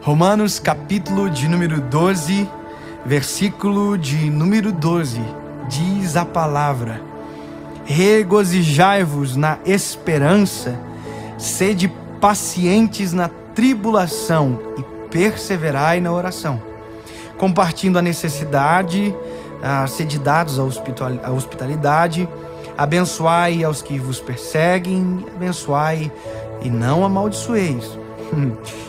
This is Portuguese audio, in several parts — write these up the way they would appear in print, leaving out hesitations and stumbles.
Romanos capítulo de número 12, versículo de número 12, diz a palavra: regozijai-vos na esperança, sede pacientes na tribulação e perseverai na oração, compartindo a necessidade, sede dados à hospitalidade, abençoai aos que vos perseguem, abençoai e não amaldiçoeis.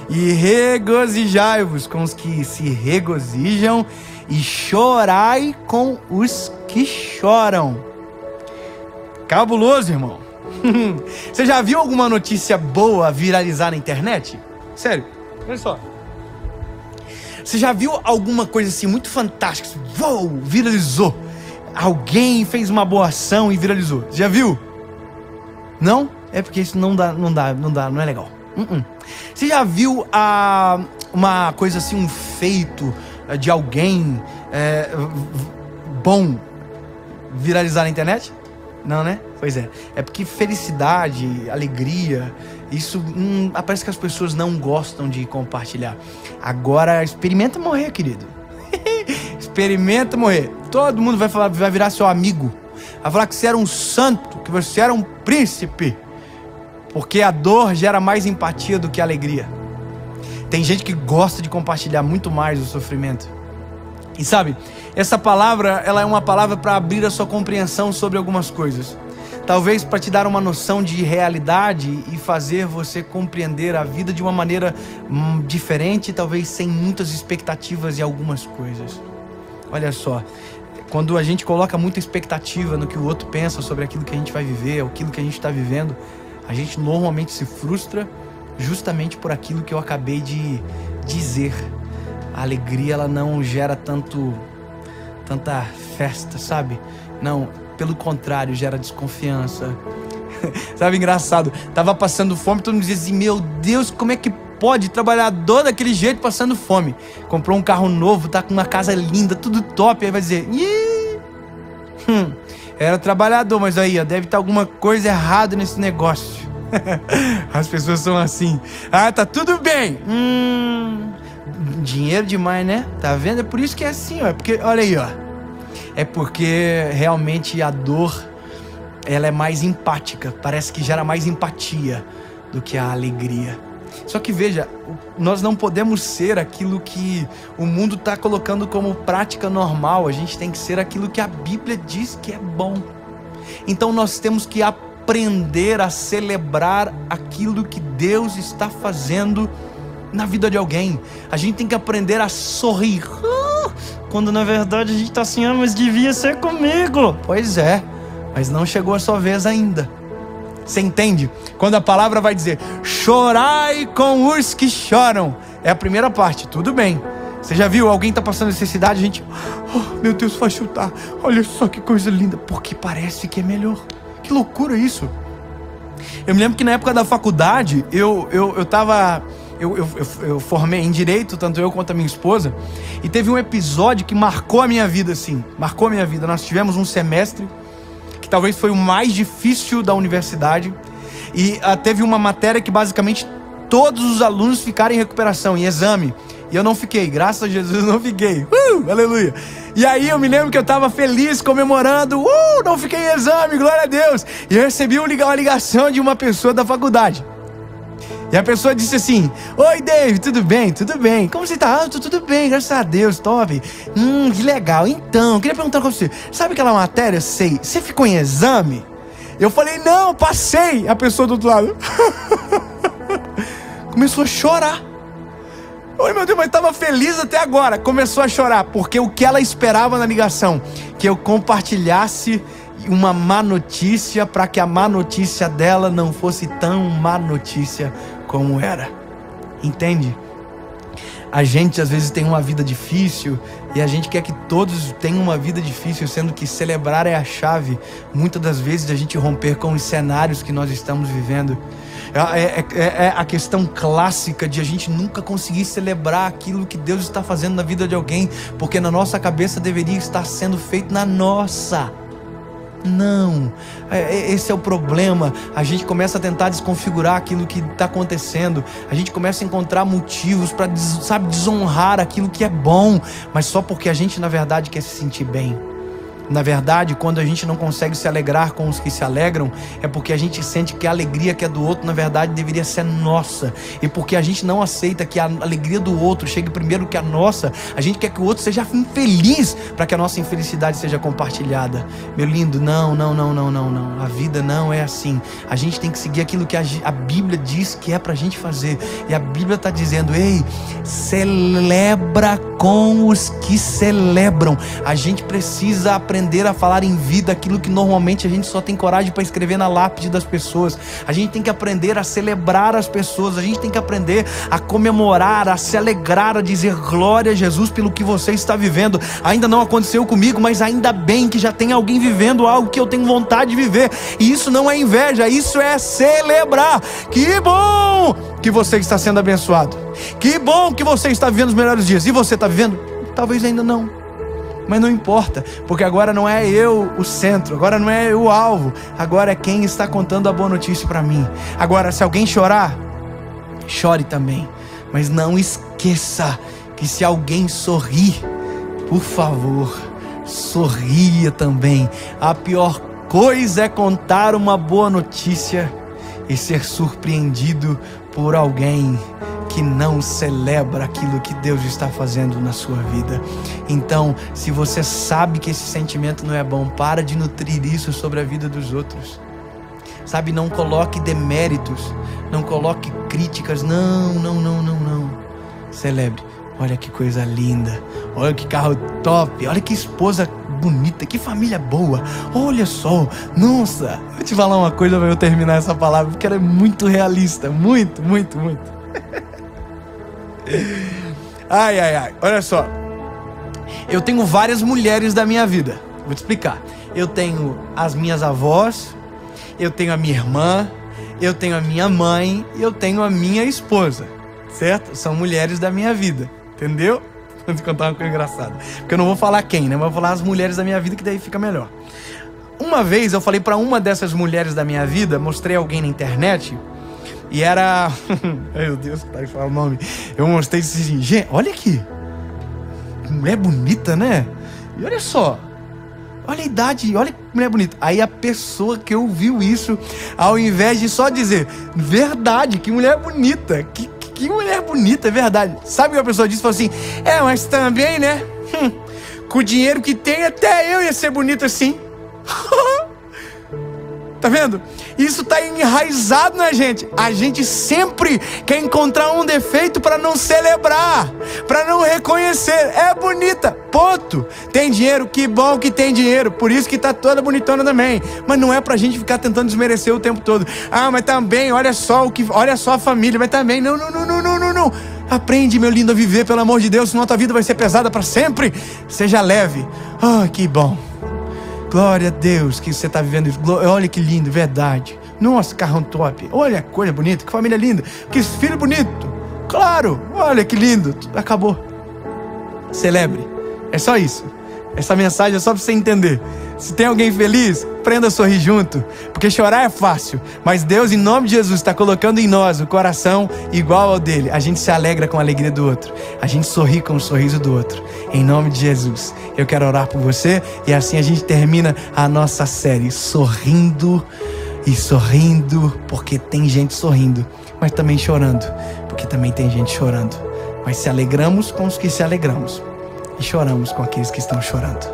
E regozijai-vos com os que se regozijam e chorai com os que choram. Cabuloso, irmão. Você já viu alguma notícia boa viralizar na internet? Sério, olha só. Você já viu alguma coisa assim muito fantástica? Uou, viralizou. Alguém fez uma boa ação e viralizou. Você já viu? Não? É porque isso não é legal. Você já viu uma coisa assim, um feito de alguém bom viralizar na internet? Não, né? Pois é. É porque felicidade, alegria, isso parece que as pessoas não gostam de compartilhar. Agora, experimenta morrer, querido. Experimenta morrer. Todo mundo vai virar seu amigo. Vai falar que você era um santo, que você era um príncipe. Porque a dor gera mais empatia do que a alegria. Tem gente que gosta de compartilhar muito mais o sofrimento. E sabe, essa palavra, ela é uma palavra para abrir a sua compreensão sobre algumas coisas. Talvez para te dar uma noção de realidade e fazer você compreender a vida de uma maneira diferente, talvez sem muitas expectativas e algumas coisas. Olha só, quando a gente coloca muita expectativa no que o outro pensa sobre aquilo que a gente vai viver, aquilo que a gente está vivendo, a gente normalmente se frustra justamente por aquilo que eu acabei de dizer. A alegria, ela não gera tanta festa, sabe? Não, pelo contrário, gera desconfiança. Sabe, engraçado, tava passando fome, todo mundo dizia assim: meu Deus, como é que pode trabalhador daquele jeito passando fome? Comprou um carro novo, tá com uma casa linda, tudo top, aí vai dizer: era trabalhador, mas aí, ó, deve estar alguma coisa errada nesse negócio. As pessoas são assim: ah, tá tudo bem. Dinheiro demais, né? Tá vendo? É por isso que é assim, ó. É porque, olha aí, ó. É porque realmente a dor, ela é mais empática. Parece que gera mais empatia do que a alegria. Só que veja, nós não podemos ser aquilo que o mundo está colocando como prática normal. A gente tem que ser aquilo que a Bíblia diz que é bom. Então nós temos que aprender a celebrar aquilo que Deus está fazendo na vida de alguém. A gente tem que aprender a sorrir. Quando na verdade a gente tá assim: ah, mas devia ser comigo. Pois é, mas não chegou a sua vez ainda. Você entende? Quando a palavra vai dizer: chorai com os que choram, é a primeira parte, tudo bem. Você já viu alguém tá passando necessidade, a gente: oh, meu Deus, vai chutar. Olha só que coisa linda. Porque parece que é melhor. Que loucura isso. Eu me lembro que na época da faculdade, eu formei em Direito, tanto eu quanto a minha esposa, e teve um episódio que marcou a minha vida, assim. Marcou a minha vida. Nós tivemos um semestre que talvez foi o mais difícil da universidade, e teve uma matéria que basicamente todos os alunos ficaram em recuperação, em exame. E eu não fiquei, graças a Jesus eu não fiquei. Aleluia. E aí eu me lembro que eu estava feliz, comemorando. Não fiquei em exame, glória a Deus. E eu recebi uma ligação de uma pessoa da faculdade. E a pessoa disse assim: oi, David, tudo bem? Tudo bem. Como você tá? Tudo bem, graças a Deus, top. Que legal. Então, queria perguntar com você: sabe aquela matéria? Sei. Você ficou em exame? Eu falei: não, passei. A pessoa do outro lado começou a chorar. Oi, meu Deus, mas estava feliz até agora. Começou a chorar, porque o que ela esperava na ligação? Que eu compartilhasse uma má notícia, para que a má notícia dela não fosse tão má notícia como era. Entende? A gente às vezes tem uma vida difícil e a gente quer que todos tenham uma vida difícil, sendo que celebrar é a chave, muitas das vezes, da gente romper com os cenários que nós estamos vivendo. É a questão clássica de a gente nunca conseguir celebrar aquilo que Deus está fazendo na vida de alguém, porque na nossa cabeça deveria estar sendo feito na nossa. Não, esse é o problema. A gente começa a tentar desconfigurar aquilo que está acontecendo. A gente começa a encontrar motivos para, desonrar aquilo que é bom, mas só porque a gente, na verdade, quer se sentir bem. Na verdade, quando a gente não consegue se alegrar com os que se alegram, é porque a gente sente que a alegria que é do outro, na verdade, deveria ser nossa. E porque a gente não aceita que a alegria do outro chegue primeiro que a nossa, a gente quer que o outro seja infeliz para que a nossa infelicidade seja compartilhada. Meu lindo, não. A vida não é assim. A gente tem que seguir aquilo que a Bíblia diz que é pra gente fazer. E a Bíblia está dizendo, ei, celebra com os que celebram. A gente precisa aprender a falar em vida aquilo que normalmente a gente só tem coragem para escrever na lápide das pessoas. A gente tem que aprender a celebrar as pessoas. A gente tem que aprender a comemorar, a se alegrar, a dizer glória a Jesus pelo que você está vivendo. Ainda não aconteceu comigo, mas ainda bem que já tem alguém vivendo algo que eu tenho vontade de viver. E isso não é inveja, isso é celebrar. Que bom que você está sendo abençoado. Que bom que você está vivendo os melhores dias. E você está vivendo? Talvez ainda não. Mas não importa, porque agora não é eu o centro, agora não é eu o alvo, agora é quem está contando a boa notícia para mim. Agora, se alguém chorar, chore também, mas não esqueça que se alguém sorrir, por favor, sorria também. A pior coisa é contar uma boa notícia e ser surpreendido por alguém que não celebra aquilo que Deus está fazendo na sua vida. Então, se você sabe que esse sentimento não é bom, para de nutrir isso sobre a vida dos outros. Sabe, não coloque deméritos, não coloque críticas, não. Celebre. Olha que coisa linda, olha que carro top, olha que esposa bonita, que família boa, olha só, nossa. Vou te falar uma coisa para eu terminar essa palavra, porque ela é muito realista, muito. Ai, olha só. Eu tenho várias mulheres da minha vida. Vou te explicar. Eu tenho as minhas avós, eu tenho a minha irmã, eu tenho a minha mãe e eu tenho a minha esposa, certo? São mulheres da minha vida, entendeu? Vou te contar uma coisa engraçada, porque eu não vou falar quem, né? Mas eu vou falar as mulheres da minha vida, que daí fica melhor. Uma vez eu falei pra uma dessas mulheres da minha vida, mostrei alguém na internet. E era... Meu Deus, tá aí falar o nome. Eu mostrei assim, gente, olha aqui. Mulher bonita, né? E olha só. Olha a idade, olha que mulher bonita. Aí a pessoa que ouviu isso, ao invés de só dizer, verdade, que mulher bonita. Que mulher bonita, é verdade. Sabe o que a pessoa disse? Falou assim, mas também, né? Com o dinheiro que tem, até eu ia ser bonito assim. Tá vendo? Isso tá enraizado na gente. A gente sempre quer encontrar um defeito para não celebrar, para não reconhecer. É bonita, ponto. Tem dinheiro, que bom que tem dinheiro. Por isso que tá toda bonitona também. Mas não é pra gente ficar tentando desmerecer o tempo todo. Mas também, olha só a família. Mas também, não. Aprende, meu lindo, a viver, pelo amor de Deus, senão a tua vida vai ser pesada para sempre. Seja leve. Que bom. Glória a Deus que você está vivendo isso. Olha que lindo, verdade. Nossa, carrão top. Olha que coisa bonita, que família linda. Que filho bonito. Claro, olha que lindo. Acabou. Celebre. É só isso. Essa mensagem é só para você entender. Se tem alguém feliz, aprenda a sorrir junto. Porque chorar é fácil. Mas Deus, em nome de Jesus, está colocando em nós o coração igual ao dele. A gente se alegra com a alegria do outro. A gente sorri com o sorriso do outro. Em nome de Jesus. Eu quero orar por você. E assim a gente termina a nossa série. Sorrindo e sorrindo. Porque tem gente sorrindo. Mas também chorando. Porque também tem gente chorando. Mas se alegramos com os que se alegramos. E choramos com aqueles que estão chorando.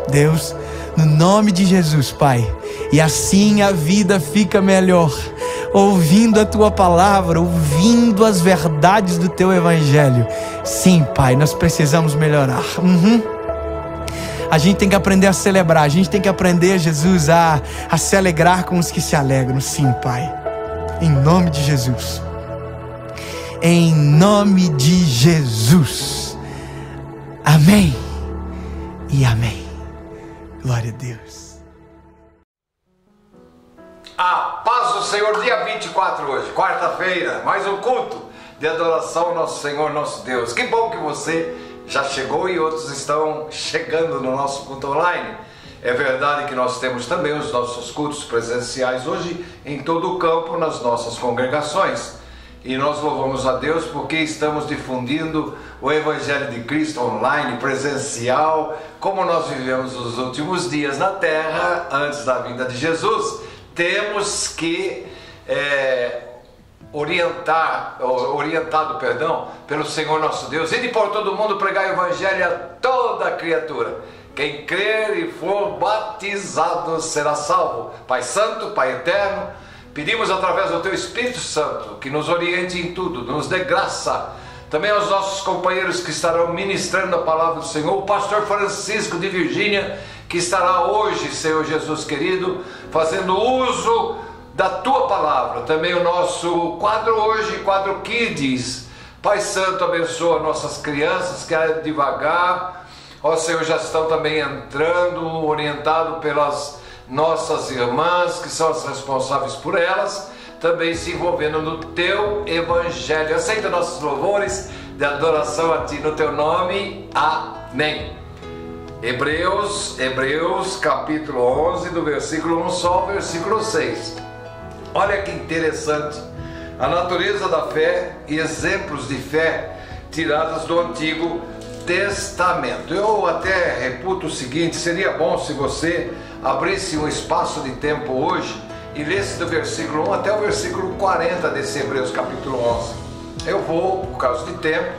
Deus, no nome de Jesus, Pai, e assim a vida fica melhor, ouvindo a Tua palavra, ouvindo as verdades do Teu Evangelho. Sim, Pai, nós precisamos melhorar. A gente tem que aprender a celebrar, a gente tem que aprender, Jesus, a se alegrar com os que se alegram. Sim, Pai, em nome de Jesus. Em nome de Jesus. Amém e amém. Glória a Deus. A paz do Senhor, dia 24 hoje, quarta-feira, mais um culto de adoração ao nosso Senhor, nosso Deus. Que bom que você já chegou e outros estão chegando no nosso culto online. É verdade que nós temos também os nossos cultos presenciais hoje em todo o campo, nas nossas congregações. E nós louvamos a Deus porque estamos difundindo o Evangelho de Cristo online, presencial, como nós vivemos os últimos dias na terra, antes da vinda de Jesus. Temos que orientado pelo Senhor nosso Deus, ide por todo mundo pregar o Evangelho a toda criatura. Quem crer e for batizado será salvo. Pai Santo, Pai Eterno, pedimos através do Teu Espírito Santo que nos oriente em tudo, nos dê graça. Também aos nossos companheiros que estarão ministrando a palavra do Senhor, o pastor Francisco de Virgínia, que estará hoje, Senhor Jesus querido, fazendo uso da Tua palavra. Também o nosso quadro hoje, quadro Kids. Pai Santo, abençoa nossas crianças que devagar, ó Senhor, já estão também entrando, orientado pelas nossas irmãs, que são as responsáveis por elas, também se envolvendo no Teu Evangelho. Aceita nossos louvores de adoração a Ti, no Teu nome. Amém. Hebreus capítulo 11, do versículo 1 só ao versículo 6. Olha que interessante, a natureza da fé e exemplos de fé tirados do Antigo Testamento. Eu até reputo o seguinte: seria bom se você abrisse um espaço de tempo hoje e lesse do versículo 1 até o versículo 40 desse Hebreus capítulo 11. Eu vou, por causa de tempo,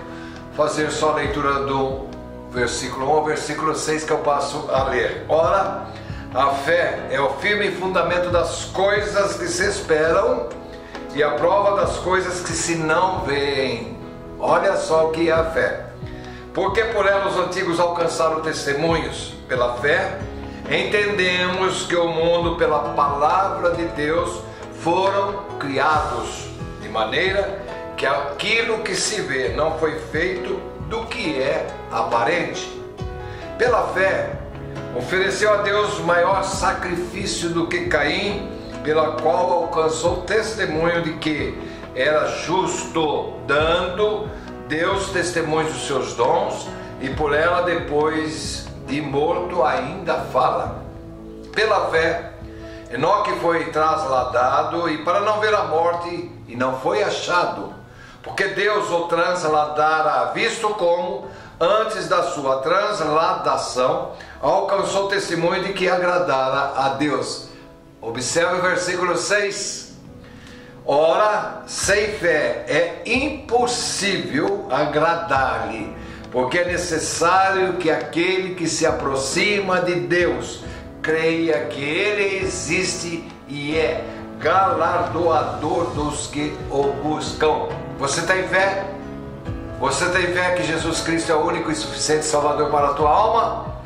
fazer só a leitura do versículo 1 ao versículo 6 que eu passo a ler. Ora, a fé é o firme fundamento das coisas que se esperam e a prova das coisas que se não veem. Olha só o que é a fé. Porque por ela os antigos alcançaram testemunhos. Pela fé, entendemos que o mundo, pela palavra de Deus, foram criados, de maneira que aquilo que se vê não foi feito do que é aparente. Pela fé, ofereceu a Deus maior sacrifício do que Caim, pela qual alcançou testemunho de que era justo, dando Deus testemunho dos seus dons, e por ela, depois de morto, ainda fala. Pela fé, Enoque foi trasladado e para não ver a morte, e não foi achado, porque Deus o trasladara, visto como, antes da sua transladação, alcançou testemunho de que agradara a Deus. Observe o versículo 6. Ora, sem fé é impossível agradar-lhe, porque é necessário que aquele que se aproxima de Deus creia que Ele existe e é galardoador dos que o buscam. Você tem fé? Você tem fé que Jesus Cristo é o único e suficiente Salvador para a tua alma?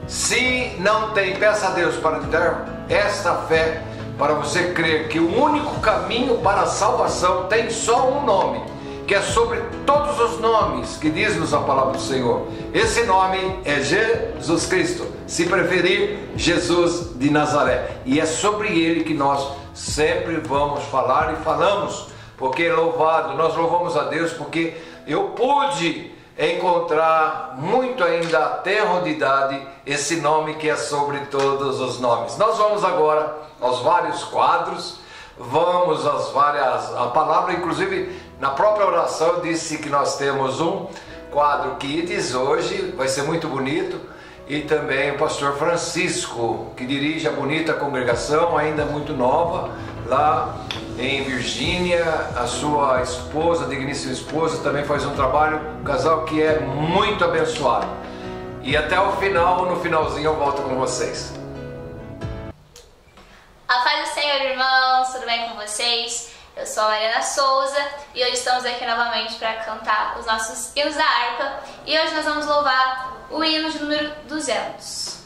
Se não tem, peça a Deus para te dar esta fé, para você crer que o único caminho para a salvação tem só um nome, que é sobre todos os nomes que diz-nos a palavra do Senhor. Esse nome é Jesus Cristo, se preferir, Jesus de Nazaré. E é sobre Ele que nós sempre vamos falar e falamos, porque nós louvamos a Deus porque eu pude encontrar muito ainda tenro de idade esse nome que é sobre todos os nomes. Nós vamos agora aos vários quadros, vamos às várias, a palavra, inclusive na própria oração eu disse que nós temos um quadro Kids hoje, vai ser muito bonito, e também o pastor Francisco, que dirige a bonita congregação, ainda muito nova, lá em Virgínia. A sua esposa, a digníssima esposa, também faz um trabalho, um casal que é muito abençoado. E até o final, no finalzinho eu volto com vocês. A paz do Senhor, irmãos, tudo bem com vocês? Eu sou a Mariana Souza e hoje estamos aqui novamente para cantar os nossos hinos da harpa. E hoje nós vamos louvar o hino de número 200.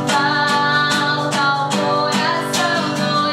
Falta o coração.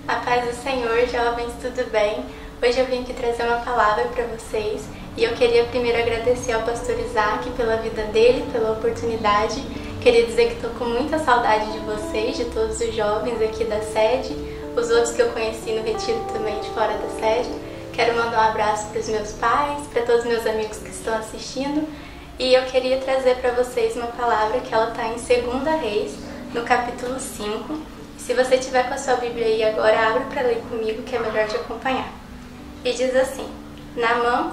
A paz do Senhor, jovens, tudo bem? Hoje eu vim aqui trazer uma palavra para vocês e eu queria primeiro agradecer ao pastor Isaac pela vida dele, pela oportunidade. Queria dizer que estou com muita saudade de vocês, de todos os jovens aqui da sede, os outros que eu conheci no retiro também de fora da sede. Quero mandar um abraço para os meus pais, para todos os meus amigos que estão assistindo. E eu queria trazer para vocês uma palavra que ela está em 2 Reis, no capítulo 5. Se você tiver com a sua Bíblia aí agora, abre para ler comigo, que é melhor de acompanhar. E diz assim: Naamã,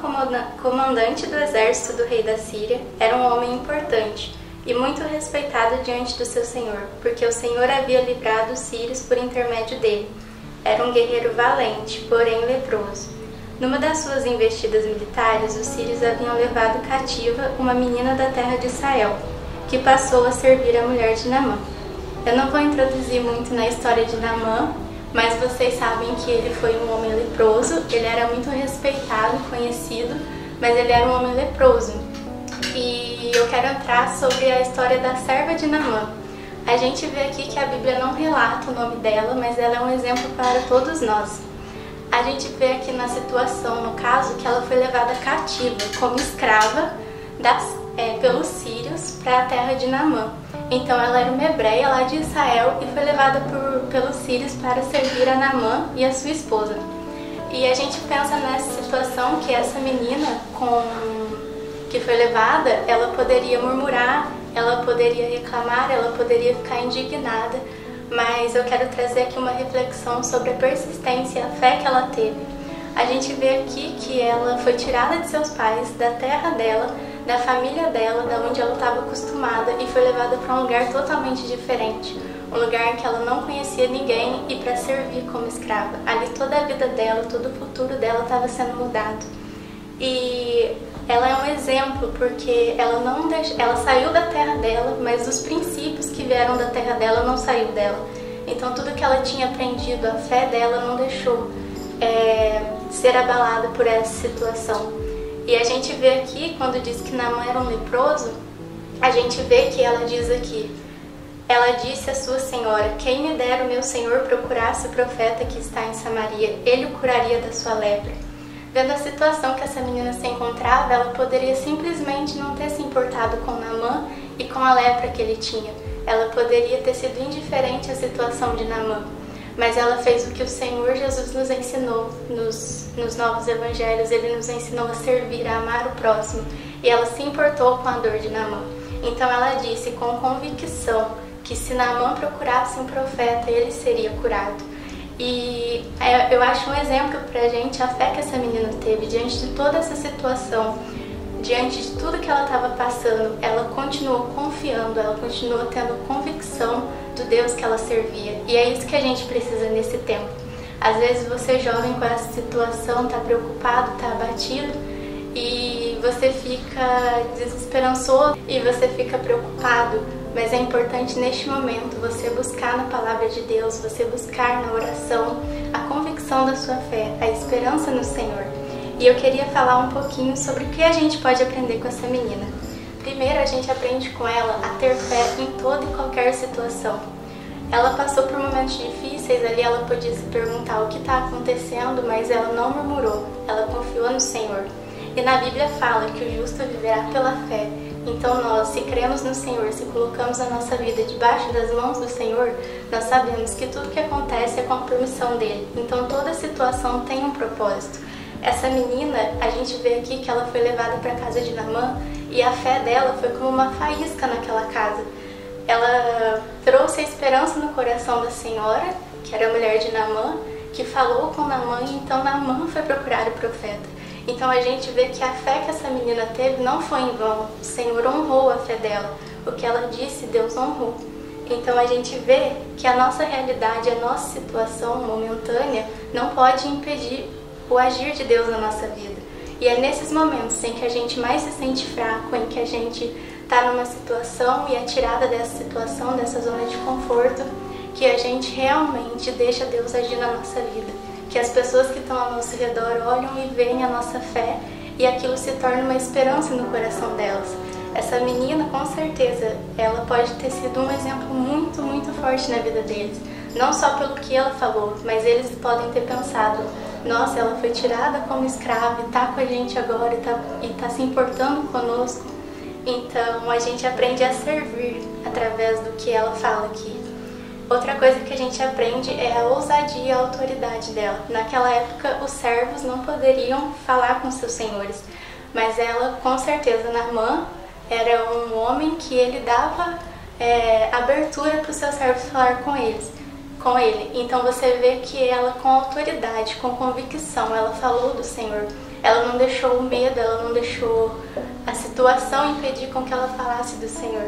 comandante do exército do rei da Síria, era um homem importante e muito respeitado diante do seu senhor, porque o Senhor havia livrado os sírios por intermédio dele. Era um guerreiro valente, porém leproso. Numa das suas investidas militares, os sírios haviam levado cativa uma menina da terra de Israel, que passou a servir a mulher de Naamã. Eu não vou introduzir muito na história de Naamã, mas vocês sabem que ele foi um homem leproso. Ele era muito respeitado e conhecido, mas ele era um homem leproso. E eu quero entrar sobre a história da serva de Naamã. A gente vê aqui que a Bíblia não relata o nome dela, mas ela é um exemplo para todos nós. A gente vê aqui na situação, no caso, que ela foi levada cativa como escrava pelos sírios para a terra de Naamã. Então ela era uma hebreia lá de Israel e foi levada pelos sírios para servir a Naamã e a sua esposa. E a gente pensa nessa situação que essa menina que foi levada, ela poderia murmurar, ela poderia reclamar, ela poderia ficar indignada, mas eu quero trazer aqui uma reflexão sobre a persistência e a fé que ela teve. A gente vê aqui que ela foi tirada de seus pais, da terra dela, da família dela, da onde ela estava acostumada, e foi levada para um lugar totalmente diferente. Um lugar em que ela não conhecia ninguém e para servir como escrava. Ali toda a vida dela, todo o futuro dela estava sendo mudado. E ela é um exemplo porque ela saiu da terra dela, mas os princípios que vieram da terra dela não saiu dela. Então tudo que ela tinha aprendido, a fé dela não deixou ser abalada por essa situação. E a gente vê aqui, quando diz que Naamã era um leproso, a gente vê que ela diz aqui: ela disse à sua senhora: quem me dera o meu senhor procurasse o profeta que está em Samaria, ele o curaria da sua lepra. Vendo a situação que essa menina se encontrava, ela poderia simplesmente não ter se importado com Naamã e com a lepra que ele tinha. Ela poderia ter sido indiferente à situação de Naamã. Mas ela fez o que o Senhor Jesus nos ensinou nos novos evangelhos. Ele nos ensinou a servir, a amar o próximo. E ela se importou com a dor de Naamã. Então ela disse com convicção que se Naamã procurasse um profeta, ele seria curado. E eu acho um exemplo pra gente a fé que essa menina teve diante de toda essa situação, diante de tudo que ela estava passando. Ela continuou confiando, ela continuou tendo convicção do Deus que ela servia. E é isso que a gente precisa nesse tempo. Às vezes você jovem com essa situação, está preocupado, está abatido e você fica desesperançoso e você fica preocupado. Mas é importante neste momento você buscar na palavra de Deus, você buscar na oração a convicção da sua fé, a esperança no Senhor. E eu queria falar um pouquinho sobre o que a gente pode aprender com essa menina. Primeiro, a gente aprende com ela a ter fé em toda e qualquer situação. Ela passou por momentos difíceis, ali ela podia se perguntar o que está acontecendo, mas ela não murmurou, ela confiou no Senhor. E na Bíblia fala que o justo viverá pela fé. Então nós, se cremos no Senhor, se colocamos a nossa vida debaixo das mãos do Senhor, nós sabemos que tudo que acontece é com a permissão dele. Então toda situação tem um propósito. Essa menina, a gente vê aqui que ela foi levada para a casa de Naamã e a fé dela foi como uma faísca naquela casa. Ela trouxe a esperança no coração da senhora, que era a mulher de Naamã, que falou com Naamã e então Naamã foi procurar o profeta. Então a gente vê que a fé que essa menina teve não foi em vão. O Senhor honrou a fé dela. O que ela disse, Deus honrou. Então a gente vê que a nossa realidade, a nossa situação momentânea não pode impedir o agir de Deus na nossa vida. E é nesses momentos em que a gente mais se sente fraco, em que a gente está numa situação e é tirada dessa situação, dessa zona de conforto, que a gente realmente deixa Deus agir na nossa vida. Que as pessoas que estão ao nosso redor olham e veem a nossa fé e aquilo se torna uma esperança no coração delas. Essa menina, com certeza, ela pode ter sido um exemplo muito, muito forte na vida deles. Não só pelo que ela falou, mas eles podem ter pensado: nossa, ela foi tirada como escrava e está com a gente agora e tá se importando conosco. Então a gente aprende a servir através do que ela fala aqui. Outra coisa que a gente aprende é a ousadia e a autoridade dela. Naquela época, os servos não poderiam falar com seus senhores, mas ela, com certeza, Naamã era um homem que ele dava abertura para os seus servos falar com ele. Então você vê que ela, com autoridade, com convicção, ela falou do Senhor. Ela não deixou o medo, ela não deixou a situação impedir com que ela falasse do Senhor.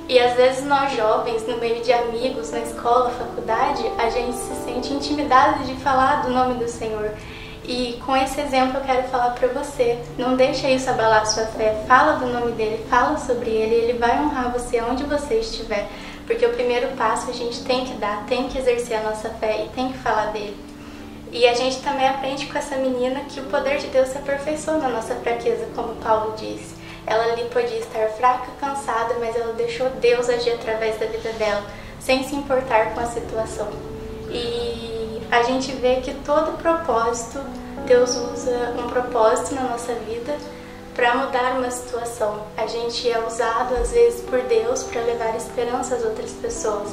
E às vezes nós jovens, no meio de amigos, na escola, faculdade, a gente se sente intimidado de falar do nome do Senhor. E com esse exemplo eu quero falar para você: não deixa isso abalar a sua fé. Fala do nome dele, fala sobre ele, ele vai honrar você onde você estiver. Porque o primeiro passo a gente tem que dar, tem que exercer a nossa fé e tem que falar dele. E a gente também aprende com essa menina que o poder de Deus se aperfeiçoa na nossa fraqueza, como Paulo disse. Ela ali podia estar fraca, cansada, mas ela deixou Deus agir através da vida dela, sem se importar com a situação. E a gente vê que todo propósito, Deus usa um propósito na nossa vida para mudar uma situação. A gente é usado às vezes por Deus para levar esperança às outras pessoas.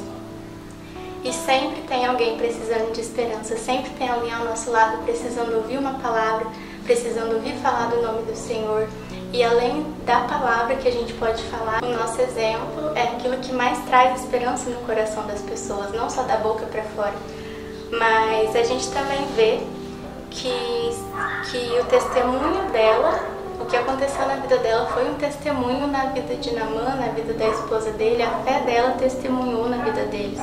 E sempre tem alguém precisando de esperança, sempre tem alguém ao nosso lado precisando ouvir uma palavra, precisando ouvir falar do nome do Senhor. E além da palavra que a gente pode falar, o nosso exemplo é aquilo que mais traz esperança no coração das pessoas, não só da boca para fora. Mas a gente também vê que o testemunho dela, o que aconteceu na vida dela, foi um testemunho na vida de Naamã, na vida da esposa dele. A fé dela testemunhou na vida deles.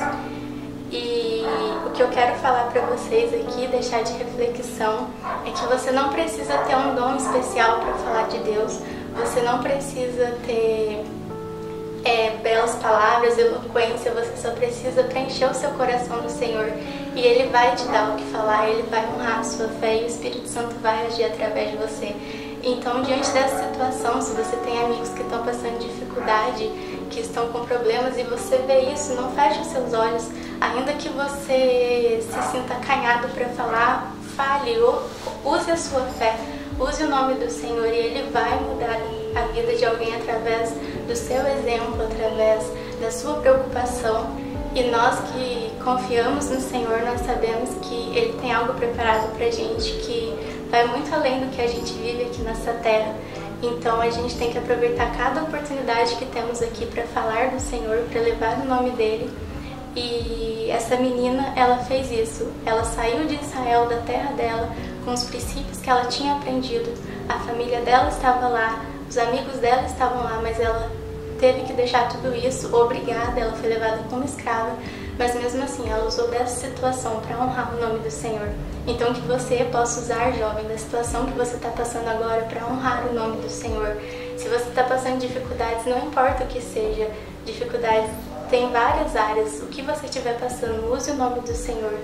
E o que eu quero falar para vocês aqui, deixar de reflexão, é que você não precisa ter um dom especial para falar de Deus, você não precisa ter belas palavras, eloquência, você só precisa preencher o seu coração do Senhor e Ele vai te dar o que falar, Ele vai honrar a sua fé e o Espírito Santo vai agir através de você. Então, diante dessa situação, se você tem amigos que estão passando dificuldade, que estão com problemas e você vê isso, não feche os seus olhos. Ainda que você se sinta acanhado para falar, fale, use a sua fé, use o nome do Senhor e Ele vai mudar a vida de alguém através do seu exemplo, através da sua preocupação. E nós que confiamos no Senhor, nós sabemos que Ele tem algo preparado pra gente que vai muito além do que a gente vive aqui nessa terra. Então a gente tem que aproveitar cada oportunidade que temos aqui para falar do Senhor, para levar o nome dEle. E essa menina, ela fez isso. Ela saiu de Israel, da terra dela, com os princípios que ela tinha aprendido. A família dela estava lá, os amigos dela estavam lá, mas ela teve que deixar tudo isso, obrigada, ela foi levada como escrava, mas mesmo assim ela usou dessa situação para honrar o nome do Senhor. Então que você possa usar, jovem, da situação que você está passando agora para honrar o nome do Senhor. Se você está passando dificuldades, não importa o que seja, dificuldades tem várias áreas, o que você estiver passando, use o nome do Senhor.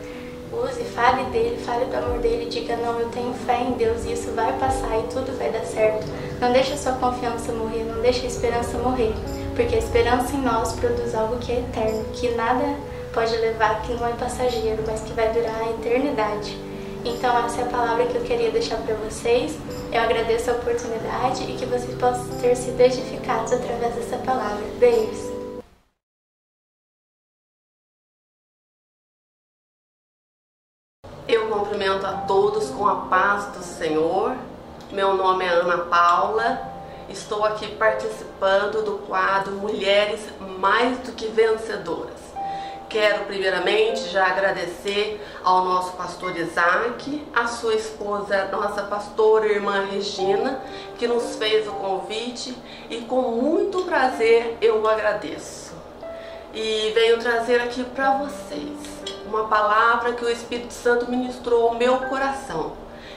Use, fale dele, fale do amor dele, diga: não, eu tenho fé em Deus e isso vai passar e tudo vai dar certo. Não deixe a sua confiança morrer, não deixe a esperança morrer, porque a esperança em nós produz algo que é eterno, que nada pode levar, que não é passageiro, mas que vai durar a eternidade. Então essa é a palavra que eu queria deixar para vocês. Eu agradeço a oportunidade e que vocês possam ter sido edificados através dessa palavra. Beijos! Eu cumprimento a todos com a paz do Senhor. Meu nome é Ana Paula. Estou aqui participando do quadro Mulheres Mais do que Vencedoras. Quero primeiramente já agradecer ao nosso pastor Isaac, a sua esposa, nossa pastora irmã Regina, que nos fez o convite e com muito prazer eu agradeço. E venho trazer aqui para vocês uma palavra que o Espírito Santo ministrou ao meu coração,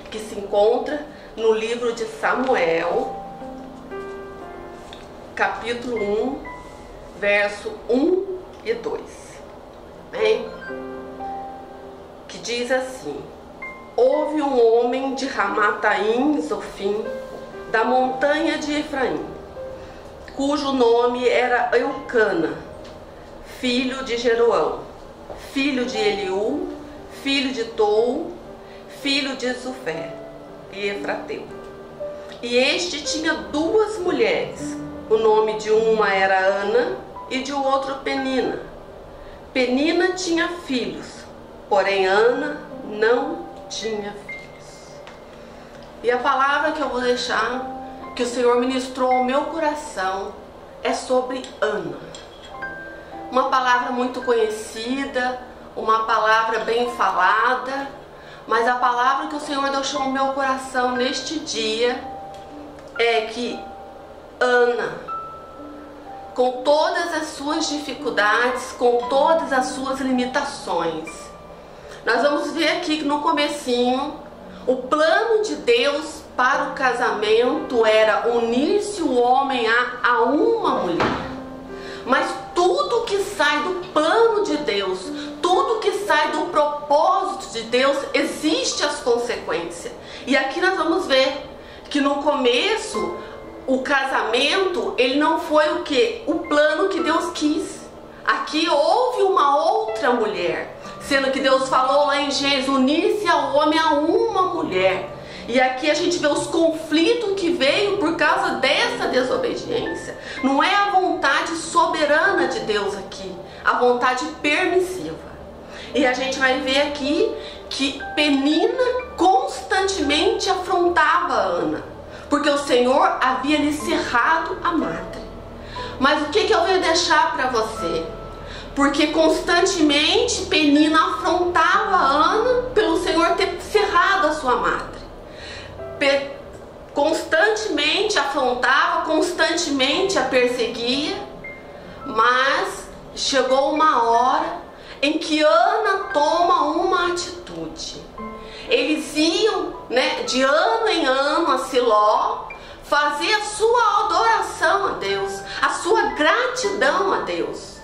que se encontra no livro de Samuel, capítulo 1, verso 1 e 2. Bem, que diz assim: houve um homem de Ramataim Zofim, da montanha de Efraim, cujo nome era Eucana, filho de Jeroão, filho de Eliú, filho de Tou, filho de Zufé e Efrateu. E este tinha 2 mulheres. O nome de uma era Ana e de outro Penina. Penina tinha filhos, porém Ana não tinha filhos. E a palavra que eu vou deixar, que o Senhor ministrou ao meu coração, é sobre Ana. Uma palavra muito conhecida, uma palavra bem falada, mas a palavra que o Senhor deixou no meu coração neste dia é que Ana, com todas as suas dificuldades, com todas as suas limitações, nós vamos ver aqui que no comecinho, o plano de Deus para o casamento era unir-se o homem a uma mulher. Mas tudo que sai do plano de Deus, tudo que sai do propósito de Deus, existe as consequências. E aqui nós vamos ver que no começo, o casamento, ele não foi o quê? O plano que Deus quis. Aqui houve uma outra mulher, sendo que Deus falou lá em Gênesis, unir-se ao homem a uma mulher. E aqui a gente vê os conflitos que veio por causa dessa desobediência. Não é a vontade soberana de Deus aqui, a vontade permissiva. E a gente vai ver aqui que Penina constantemente afrontava Ana, porque o Senhor havia lhe cerrado a madre. Mas o que eu venho deixar para você? Porque constantemente Penina afrontava Ana pelo Senhor ter cerrado a sua madre. Constantemente afrontava, constantemente a perseguia, mas chegou uma hora em que Ana toma uma atitude. Eles iam, de ano em ano a Siló, fazer a sua adoração a Deus, a sua gratidão a Deus.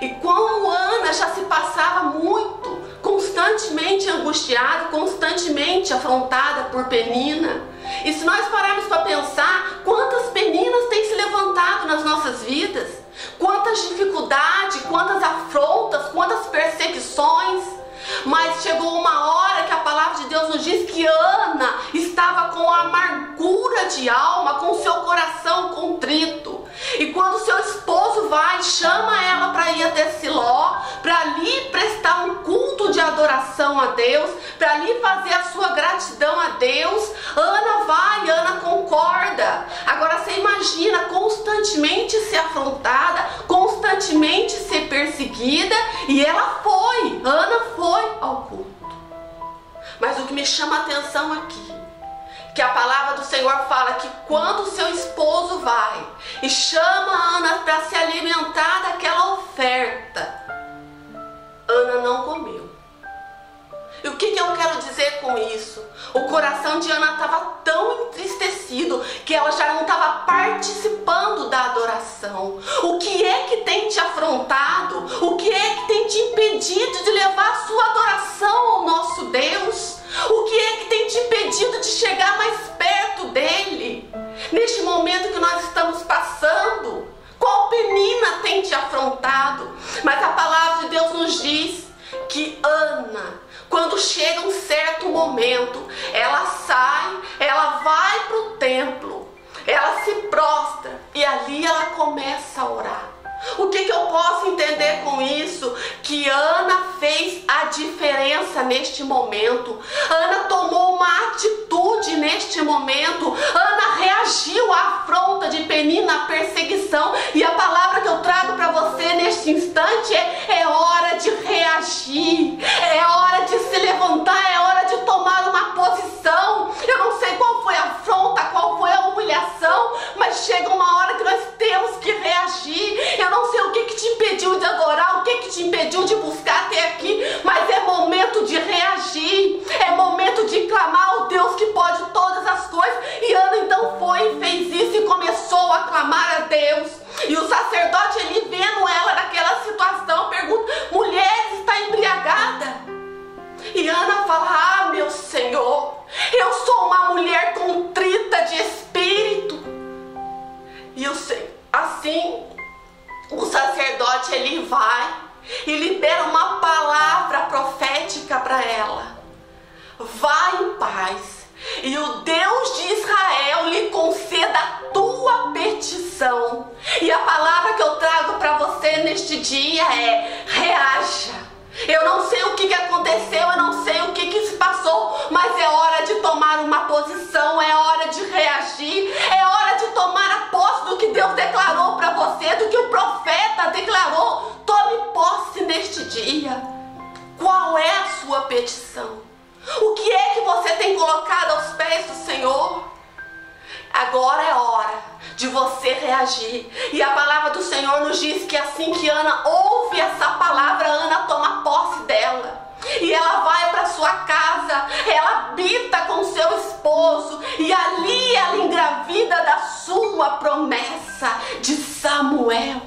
E como Ana já se passava muito, constantemente angustiada, constantemente afrontada por Penina. E se nós pararmos para pensar, quantas Peninas têm se levantado nas nossas vidas? Quantas dificuldades, quantas afrontas, quantas perseguições. Mas chegou uma hora que a palavra de Deus nos diz que Ana estava com amargura de alma, com seu coração contrito. E quando seu esposo vai, chama ela para ir até Siló, para ali prestar um culto de adoração a Deus, para ali fazer a sua gratidão a Deus, Ana vai, Ana concorda. Agora você imagina constantemente ser afrontada, constantemente ser perseguida, e ela foi, Ana foi ao culto. Mas o que me chama a atenção aqui, que a palavra do Senhor fala que quando o seu esposo vai e chama Ana para se alimentar daquela oferta, Ana não comeu. E o que eu quero dizer com isso? O coração de Ana estava tão entristecido que ela já não estava participando da adoração. O que é que tem te afrontado? O que é que tem te impedido de levar a sua adoração ao nosso Deus? O que é que tem te impedido de chegar mais perto dele? Neste momento que nós estamos passando, qual penina tem te afrontado? Mas a palavra de Deus nos diz que Ana, quando chega um certo momento, ela sai, ela vai para o templo, ela se prostra e ali ela começa a orar. O que eu posso entender com isso? Que Ana fez a diferença neste momento. Ana tomou uma atitude neste momento. Ana reagiu à afronta de Penina, à perseguição. E a palavra que eu trago para você neste instante é hora de reagir. É hora de se levantar, é hora de tomar uma posição. Eu não sei qual foi a afronta, qual foi a humilhação, mas chega uma hora que nós temos que reagir. Eu não sei o que te impediu de adorar, o que te impediu de buscar até aqui, mas é momento de reagir, é momento de clamar ao Deus que pode todas as coisas. E Ana então foi e fez isso e começou a clamar a Deus. E o sacerdote, ele vendo ela naquela situação, pergunta: mulher, está embriagada? E Ana fala: ah, meu Senhor, eu sou uma mulher contrita de espírito. E eu sei, assim, o sacerdote, ele vai e libera uma palavra profética para ela. Vá em paz, e o Deus de Israel lhe conceda a tua petição. E a palavra que eu trago para você neste dia é: reaja. Eu não sei o que aconteceu, eu não sei o que se passou, mas é hora de tomar uma posição, é hora de reagir, é hora de tomar a posse do que Deus declarou para você, do que o profeta declarou. Tome posse neste dia. Qual é a sua petição? O que é que você tem colocado aos pés do Senhor? Agora é hora de você reagir. E a palavra do Senhor nos diz que assim que Ana ouve essa palavra, Ana toma posse dela. E ela vai para sua casa, ela habita com seu esposo, e ali ela engravida da sua promessa de Samuel.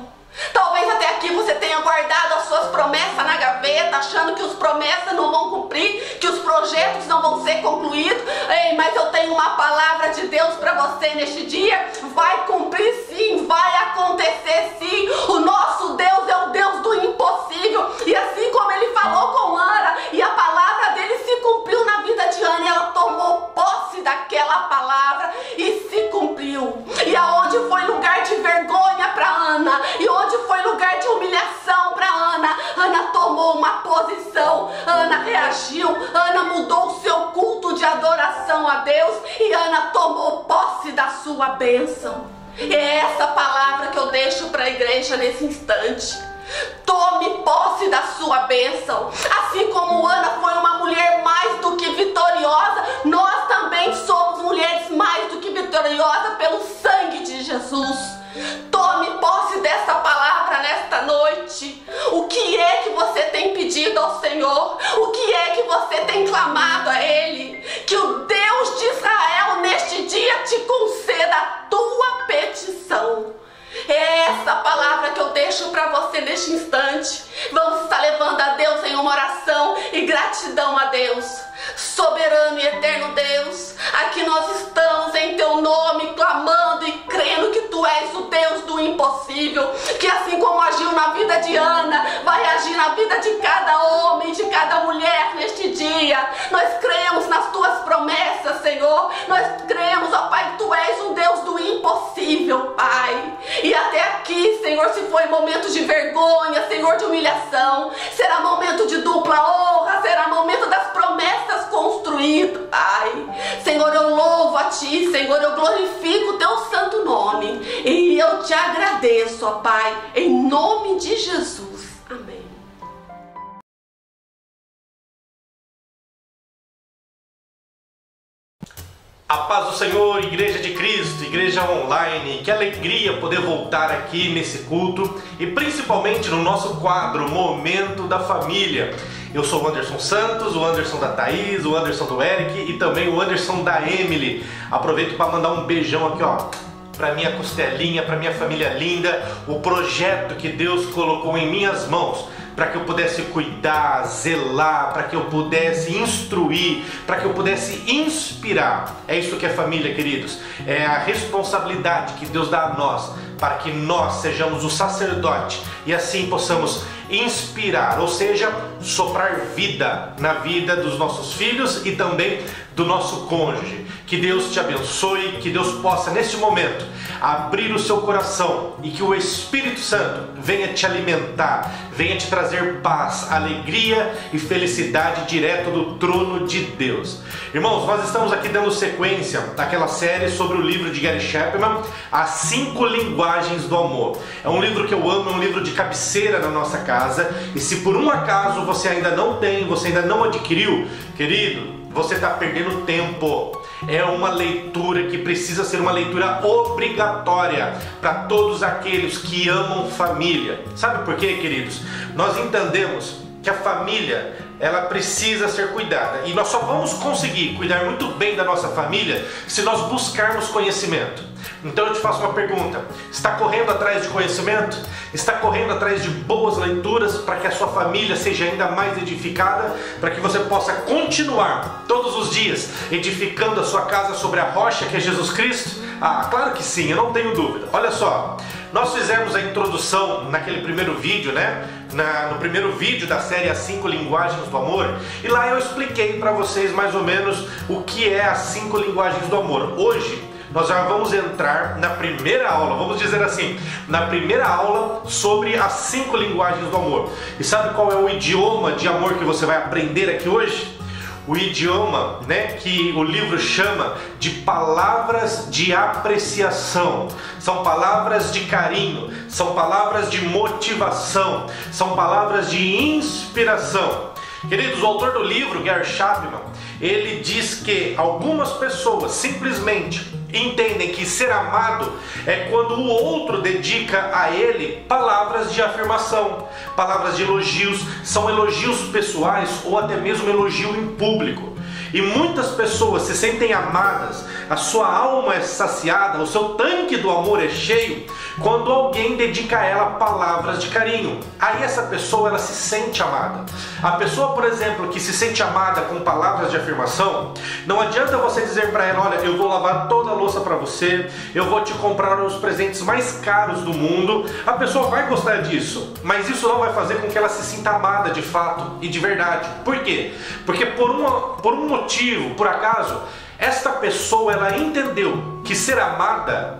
Talvez até aqui você tenha guardado as suas promessas na gaveta, achando que as promessas não vão cumprir, que os projetos não vão ser concluídos. Ei, mas eu tenho uma palavra de Deus para você neste dia. Vai cumprir sim, vai acontecer sim. O nosso Deus é o Deus do impossível. E assim como ele falou com Ana, e a palavra dele se cumpriu na vida de Ana, ela tomou posse daquela palavra e se cumpriu. E aonde foi lugar de vergonha para Ana, e onde foi lugar de humilhação para Ana, Ana tomou uma posição, Ana reagiu, Ana mudou o seu culto de adoração a Deus, e Ana tomou posse da sua bênção. É essa palavra que eu deixo para a igreja nesse instante. Tome posse da sua bênção. Assim como Ana foi uma mulher mais do que vitoriosa, nós também somos mulheres mais do que vitoriosas pelo sangue de Jesus. Tome posse dessa palavra nesta noite. O que é que você tem pedido ao Senhor? O que é que você tem clamado a Ele? Que o Deus de Israel neste dia te conceda a tua petição. É essa palavra que eu deixo para você neste instante. Vamos estar levando a Deus em uma oração e gratidão a Deus. Soberano e eterno Deus, aqui nós estamos em teu nome, clamando e crendo que tu és o Deus do impossível, que assim como agiu na vida de Ana, vai agir na vida de cada homem, de cada mulher neste dia. Nós cremos nas tuas promessas, Senhor. Nós cremos, ó Pai, que tu és um Deus do impossível, Pai. E até aqui, Senhor, se foi momento de vergonha, Senhor, de humilhação, será momento de dupla honra, será momento das promessas construídas, Pai. Senhor, eu louvo a Ti, Senhor, eu glorifico o Teu santo nome, e eu te agradeço, ó Pai, em nome de Jesus. Amém. A paz do Senhor, Igreja de Cristo, Igreja Online. Que alegria poder voltar aqui nesse culto e principalmente no nosso quadro Momento da Família. Eu sou o Anderson Santos, o Anderson da Thaís, o Anderson do Eric e também o Anderson da Emily. Aproveito para mandar um beijão aqui, ó, para minha costelinha, para minha família linda, o projeto que Deus colocou em minhas mãos, para que eu pudesse cuidar, zelar, para que eu pudesse instruir, para que eu pudesse inspirar. É isso que é família, queridos. É a responsabilidade que Deus dá a nós, para que nós sejamos o sacerdote e assim possamos inspirar, ou seja, soprar vida na vida dos nossos filhos e também do nosso cônjuge. Que Deus te abençoe, que Deus possa neste momento abrir o seu coração e que o Espírito Santo venha te alimentar, venha te trazer paz, alegria e felicidade direto do trono de Deus. Irmãos, nós estamos aqui dando sequência àquela série sobre o livro de Gary Chapman, As 5 Linguagens do Amor. É um livro que eu amo, é um livro de cabeceira na nossa casa, e se por um acaso você ainda não tem, você ainda não adquiriu, querido, você está perdendo tempo. É uma leitura que precisa ser uma leitura obrigatória para todos aqueles que amam família. Sabe por quê, queridos? Nós entendemos que a família, ela precisa ser cuidada, e nós só vamos conseguir cuidar muito bem da nossa família se nós buscarmos conhecimento. Então eu te faço uma pergunta: está correndo atrás de conhecimento? Está correndo atrás de boas leituras para que a sua família seja ainda mais edificada, para que você possa continuar todos os dias edificando a sua casa sobre a rocha que é Jesus Cristo? Ah, claro que sim, eu não tenho dúvida. Olha só, Nós fizemos a introdução naquele primeiro vídeo, né? No primeiro vídeo da série As 5 Linguagens do Amor. E lá eu expliquei para vocês mais ou menos o que é as 5 linguagens do amor. Hoje nós já vamos entrar na primeira aula, vamos dizer assim, na primeira aula sobre as 5 linguagens do amor. E sabe qual é o idioma de amor que você vai aprender aqui hoje? O idioma, né, que o livro chama de palavras de apreciação. São palavras de carinho, são palavras de motivação, são palavras de inspiração. Queridos, o autor do livro, Gary Chapman, ele diz que algumas pessoas simplesmente entendem que ser amado é quando o outro dedica a ele palavras de afirmação, palavras de elogios, são elogios pessoais ou até mesmo elogio em público. E muitas pessoas se sentem amadas, a sua alma é saciada, o seu tanque do amor é cheio quando alguém dedica a ela palavras de carinho. Aí essa pessoa, ela se sente amada. A pessoa, por exemplo, que se sente amada com palavras de afirmação, não adianta você dizer para ela: olha, eu vou lavar toda a louça para você, eu vou te comprar os presentes mais caros do mundo. A pessoa vai gostar disso, mas isso não vai fazer com que ela se sinta amada de fato e de verdade. Por quê? Porque por um motivo, por acaso, esta pessoa, ela entendeu que ser amada,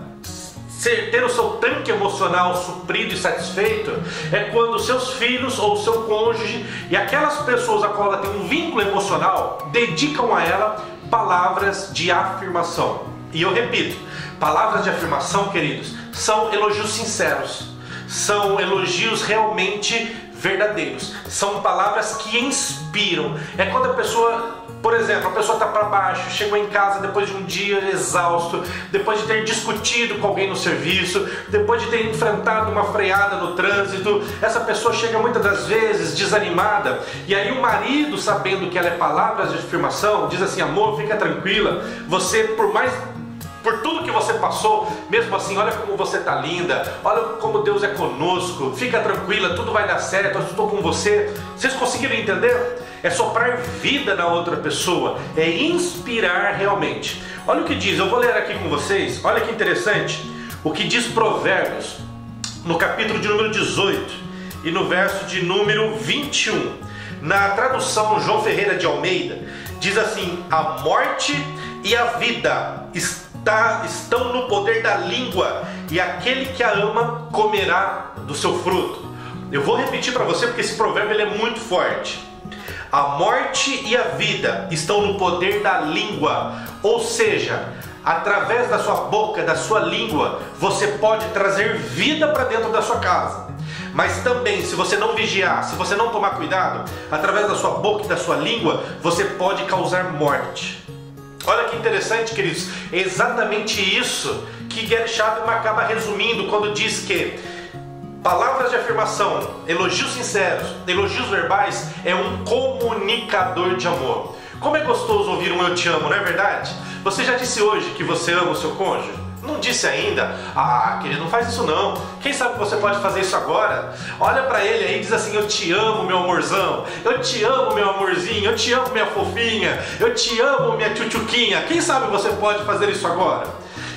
ter o seu tanque emocional suprido e satisfeito, é quando seus filhos ou seu cônjuge e aquelas pessoas a qual ela tem um vínculo emocional dedicam a ela palavras de afirmação. E eu repito, palavras de afirmação, queridos, são elogios sinceros, são elogios realmente verdadeiros, são palavras que inspiram. É quando a pessoa, por exemplo, a pessoa está para baixo, chegou em casa depois de um dia exausto, depois de ter discutido com alguém no serviço, depois de ter enfrentado uma freada no trânsito, essa pessoa chega muitas das vezes desanimada, e aí o marido, sabendo que ela é palavras de afirmação, diz assim: amor, fica tranquila, você, por tudo que você passou, mesmo assim, olha como você está linda, olha como Deus é conosco, fica tranquila, tudo vai dar certo, eu estou com você. Vocês conseguiram entender? É soprar vida na outra pessoa, é inspirar realmente. Olha o que diz, eu vou ler aqui com vocês, olha que interessante, o que diz Provérbios, no capítulo de número 18 e no verso de número 21. Na tradução João Ferreira de Almeida, diz assim: a morte e a vida estão no poder da língua, e aquele que a ama comerá do seu fruto. Eu vou repetir para você porque esse provérbio ele é muito forte. A morte e a vida estão no poder da língua, ou seja, através da sua boca, da sua língua, você pode trazer vida para dentro da sua casa. Mas também, se você não vigiar, se você não tomar cuidado, através da sua boca e da sua língua, você pode causar morte. Olha que interessante, queridos, é exatamente isso que Gary Chapman acaba resumindo quando diz que palavras de afirmação, elogios sinceros, elogios verbais é um comunicador de amor. Como é gostoso ouvir um eu te amo, não é verdade? Você já disse hoje que você ama o seu cônjuge? Não disse ainda? Ah, querido, não faz isso não. Quem sabe você pode fazer isso agora? Olha pra ele aí e diz assim: eu te amo, meu amorzão, eu te amo, meu amorzinho, eu te amo, minha fofinha, eu te amo, minha tchutchuquinha. Quem sabe você pode fazer isso agora?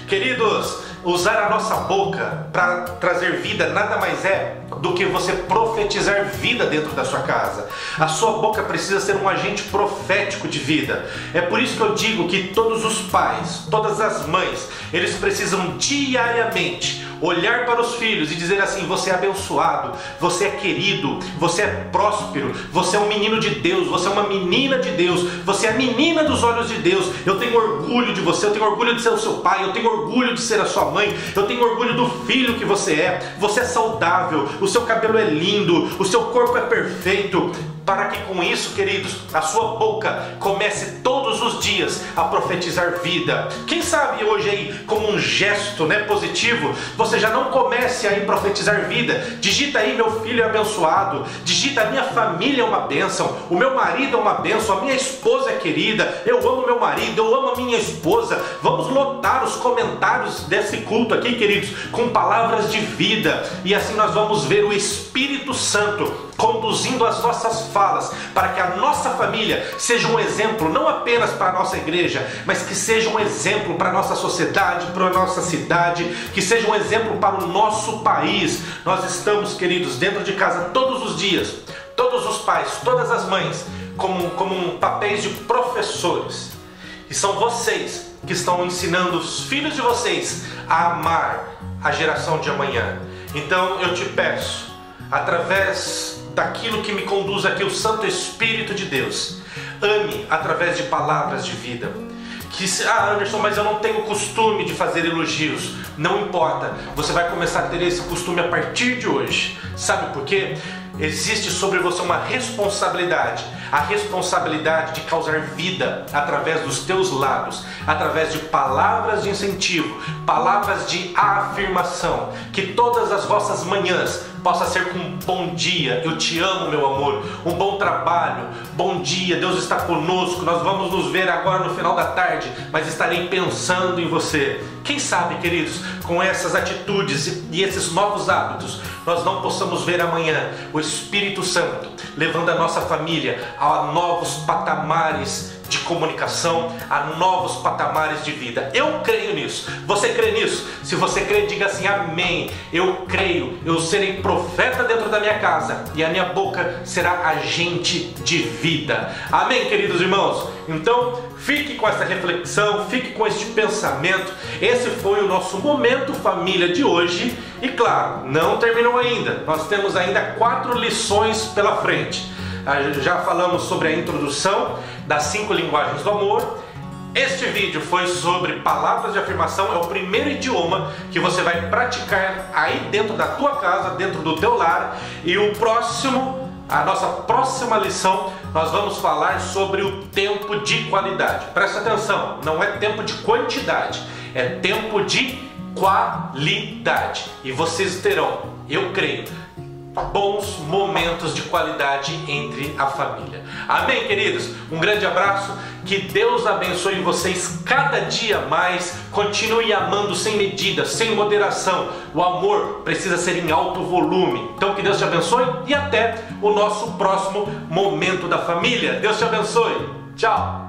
Queridos, usar a nossa boca para trazer vida nada mais é do que você profetizar vida dentro da sua casa. A sua boca precisa ser um agente profético de vida. É por isso que eu digo que todos os pais, todas as mães, eles precisam diariamente olhar para os filhos e dizer assim: você é abençoado, você é querido, você é próspero, você é um menino de Deus, você é uma menina de Deus, você é a menina dos olhos de Deus. Eu tenho orgulho de você, eu tenho orgulho de ser o seu pai, eu tenho orgulho de ser a sua mãe, eu tenho orgulho do filho que você é saudável, o seu cabelo é lindo, o seu corpo é perfeito. Para que com isso, queridos, a sua boca comece todos os dias a profetizar vida. Quem sabe hoje aí, como um gesto, positivo, você já não comece a profetizar vida. Digita aí: meu filho é abençoado, digita: a minha família é uma bênção, o meu marido é uma bênção, a minha esposa é querida, eu amo meu marido, eu amo a minha esposa. Vamos lotar os comentários desse culto aqui, queridos, com palavras de vida, e assim nós vamos ver o Espírito Santo conduzindo as nossas falas, para que a nossa família seja um exemplo, não apenas para a nossa igreja, mas que seja um exemplo para a nossa sociedade, para a nossa cidade, que seja um exemplo para o nosso país. Nós estamos, queridos, dentro de casa todos os dias, todos os pais, todas as mães, como papéis de professores. E são vocês que estão ensinando os filhos de vocês a amar a geração de amanhã. Então eu te peço, através daquilo que me conduz aqui, o Santo Espírito de Deus, ame através de palavras de vida. Anderson, mas eu não tenho costume de fazer elogios. Não importa, você vai começar a ter esse costume a partir de hoje. Sabe por quê? Existe sobre você uma responsabilidade, a responsabilidade de causar vida através dos teus lábios, através de palavras de incentivo, palavras de afirmação, que todas as vossas manhãs possa ser com um bom dia, eu te amo, meu amor, um bom trabalho, bom dia, Deus está conosco, nós vamos nos ver agora no final da tarde, mas estarei pensando em você. Quem sabe, queridos, com essas atitudes e esses novos hábitos, nós não possamos ver amanhã o Espírito Santo levando a nossa família a novos patamares de comunicação, a novos patamares de vida. Eu creio nisso. Você crê nisso? Se você crê, diga assim: amém. Eu creio. Eu serei profeta dentro da minha casa e a minha boca será agente de vida. Amém, queridos irmãos? Então, fique com essa reflexão, fique com este pensamento. Esse foi o nosso Momento Família de hoje. E claro, não terminou ainda. Nós temos ainda 4 lições pela frente. Já falamos sobre a introdução das 5 linguagens do amor. Este vídeo foi sobre palavras de afirmação. É o primeiro idioma que você vai praticar aí dentro da tua casa, dentro do teu lar. E a nossa próxima lição, nós vamos falar sobre o tempo de qualidade. Presta atenção, não é tempo de quantidade, é tempo de qualidade. E vocês terão, eu creio, bons momentos de qualidade entre a família. Amém, queridos? Um grande abraço, que Deus abençoe vocês cada dia mais. Continue amando sem medida, sem moderação. O amor precisa ser em alto volume. Então que Deus te abençoe e até o nosso próximo Momento da Família. Deus te abençoe. Tchau.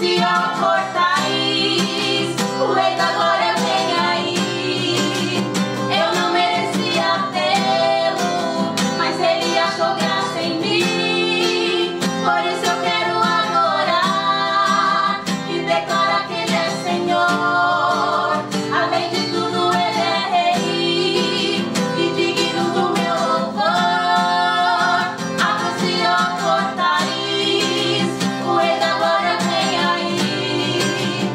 anunciou portais, o Rei da Glória vem aí. Eu não merecia tê-lo, mas ele achou graça em mim. Por isso eu quero adorar e declarar que ele é Senhor. Além de tudo, ele é Rei e digno do meu louvor. Anunciou portais, o Rei da Glória vem aí.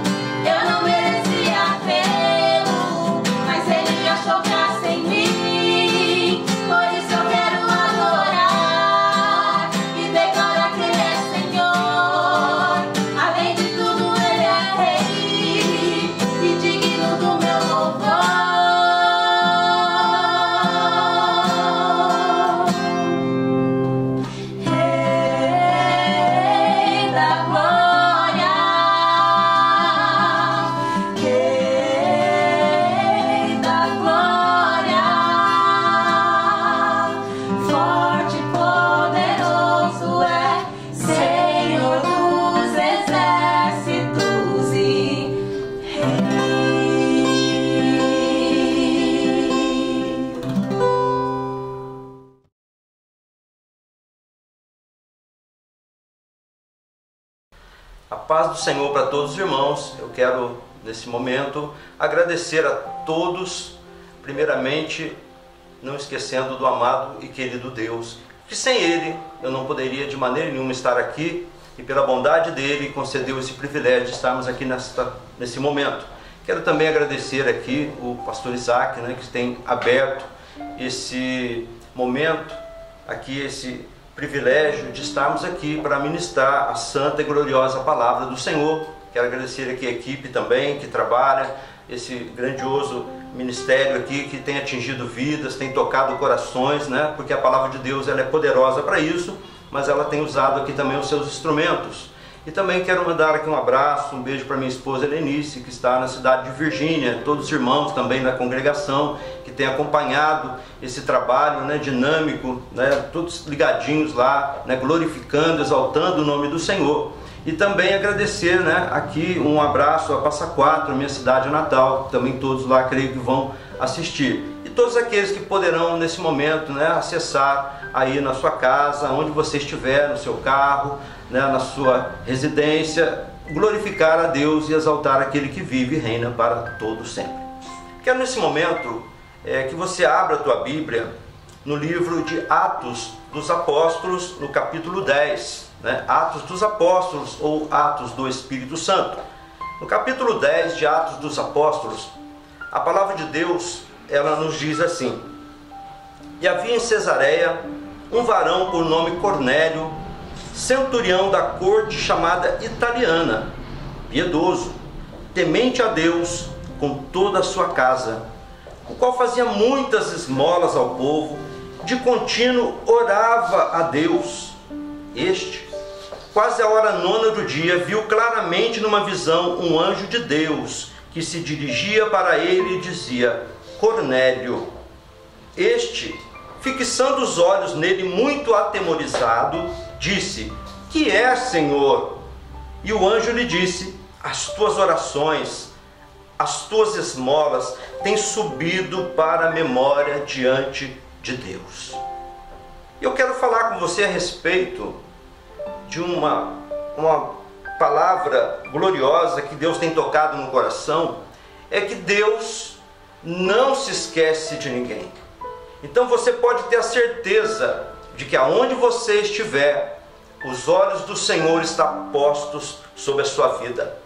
Eu não merecia tê-lo, mas ele achou graça em mim. Por isso eu quero adorar e declarar que ele é Senhor. Além de tudo, ele é Rei e digno do meu louvor. Rei da glória, Rei da glória, forte e poderoso é Senhor dos exércitos e Rei. A paz do Senhor para todos os irmãos. Eu quero, nesse momento, agradecer a todos, primeiramente, não esquecendo do amado e querido Deus, que sem Ele eu não poderia de maneira nenhuma estar aqui, e pela bondade dEle concedeu esse privilégio de estarmos aqui nesse momento. Quero também agradecer aqui o pastor Isaac, que tem aberto esse momento, aqui esse privilégio de estarmos aqui para ministrar a santa e gloriosa palavra do Senhor. Quero agradecer aqui a equipe também que trabalha, esse grandioso ministério aqui que tem atingido vidas, tem tocado corações, porque a palavra de Deus ela é poderosa para isso, mas ela tem usado aqui também os seus instrumentos. E também quero mandar aqui um abraço, um beijo para minha esposa Helenice, que está na cidade de Virgínia, todos os irmãos também da congregação, que têm acompanhado esse trabalho dinâmico, todos ligadinhos lá, glorificando, exaltando o nome do Senhor. E também agradecer aqui um abraço a Passa Quatro, minha cidade natal, também todos lá creio que vão assistir. E todos aqueles que poderão nesse momento acessar aí na sua casa, onde você estiver, no seu carro, na sua residência, glorificar a Deus e exaltar aquele que vive e reina para todo sempre. Quero nesse momento que você abra a tua Bíblia no livro de Atos dos Apóstolos, no capítulo 10, Atos dos Apóstolos ou Atos do Espírito Santo. No capítulo 10 de Atos dos Apóstolos, a palavra de Deus ela nos diz assim: E havia em Cesareia um varão por nome Cornélio, centurião da corte chamada italiana, piedoso, temente a Deus com toda a sua casa, o qual fazia muitas esmolas ao povo, de contínuo orava a Deus. Este, quase à hora 9ª do dia, viu claramente numa visão um anjo de Deus, que se dirigia para ele e dizia: Cornélio. Este, fixando os olhos nele muito atemorizado, disse: Que é, Senhor? E o anjo lhe disse: As tuas orações, as tuas esmolas têm subido para a memória diante de Deus. Eu quero falar com você a respeito de uma palavra gloriosa que Deus tem tocado no coração. É que Deus não se esquece de ninguém. Então você pode ter a certeza de que aonde você estiver, os olhos do Senhor estão postos sobre a sua vida.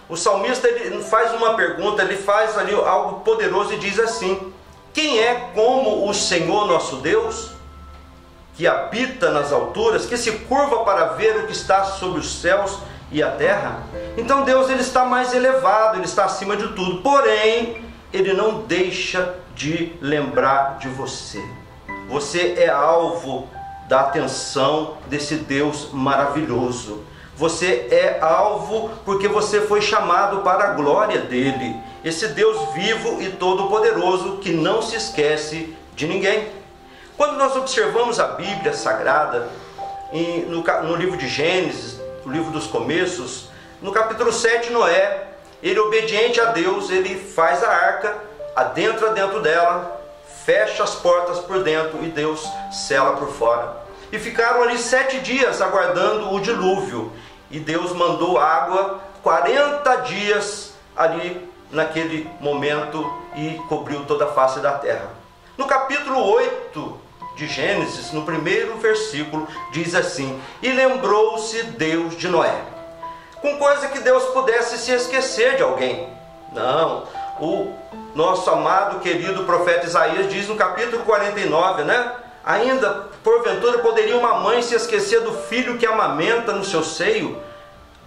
O salmista ele faz uma pergunta, ele faz ali algo poderoso e diz assim: quem é como o Senhor nosso Deus, que habita nas alturas, que se curva para ver o que está sobre os céus e a terra? Então Deus ele está mais elevado, ele está acima de tudo, porém ele não deixa de lembrar de você. Você é alvo da atenção desse Deus maravilhoso. Você é alvo porque você foi chamado para a glória dele. Esse Deus vivo e todo-poderoso que não se esquece de ninguém. Quando nós observamos a Bíblia Sagrada, no livro de Gênesis, o livro dos começos, No capítulo 7, Noé, ele obediente a Deus, ele faz a arca, adentra dentro dela, fecha as portas por dentro e Deus sela por fora. E ficaram ali 7 dias aguardando o dilúvio. E Deus mandou água 40 dias ali naquele momento e cobriu toda a face da terra. No capítulo 8 de Gênesis, no primeiro versículo, diz assim: e lembrou-se Deus de Noé. Com coisa que Deus pudesse se esquecer de alguém. Não, o nosso amado, querido profeta Isaías diz no capítulo 49, né? Ainda, porventura, poderia uma mãe se esquecer do filho que amamenta no seu seio?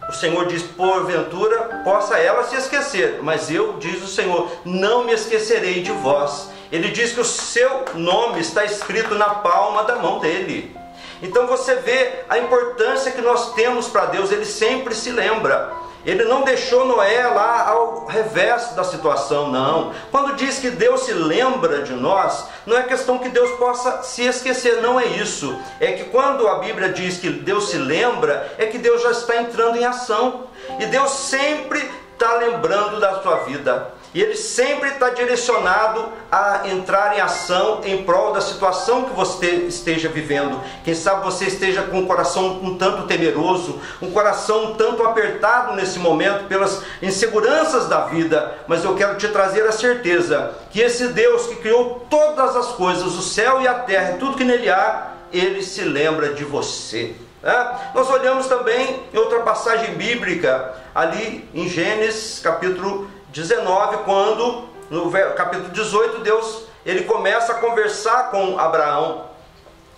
O Senhor diz, porventura, possa ela se esquecer, mas eu, diz o Senhor, não me esquecerei de vós. Ele diz que o seu nome está escrito na palma da mão dele. Então você vê a importância que nós temos para Deus, ele sempre se lembra. Ele não deixou Noé lá ao revés da situação, não. Quando diz que Deus se lembra de nós, não é questão que Deus possa se esquecer, não é isso. É que quando a Bíblia diz que Deus se lembra, é que Deus já está entrando em ação. E Deus sempre está lembrando da sua vida. E Ele sempre está direcionado a entrar em ação em prol da situação que você esteja vivendo. Quem sabe você esteja com o coração um tanto temeroso, um coração um tanto apertado nesse momento pelas inseguranças da vida. Mas eu quero te trazer a certeza que esse Deus que criou todas as coisas, o céu e a terra, tudo que nele há, Ele se lembra de você. Nós olhamos também em outra passagem bíblica, ali em Gênesis capítulo 19, quando no capítulo 18 Deus ele começa a conversar com Abraão,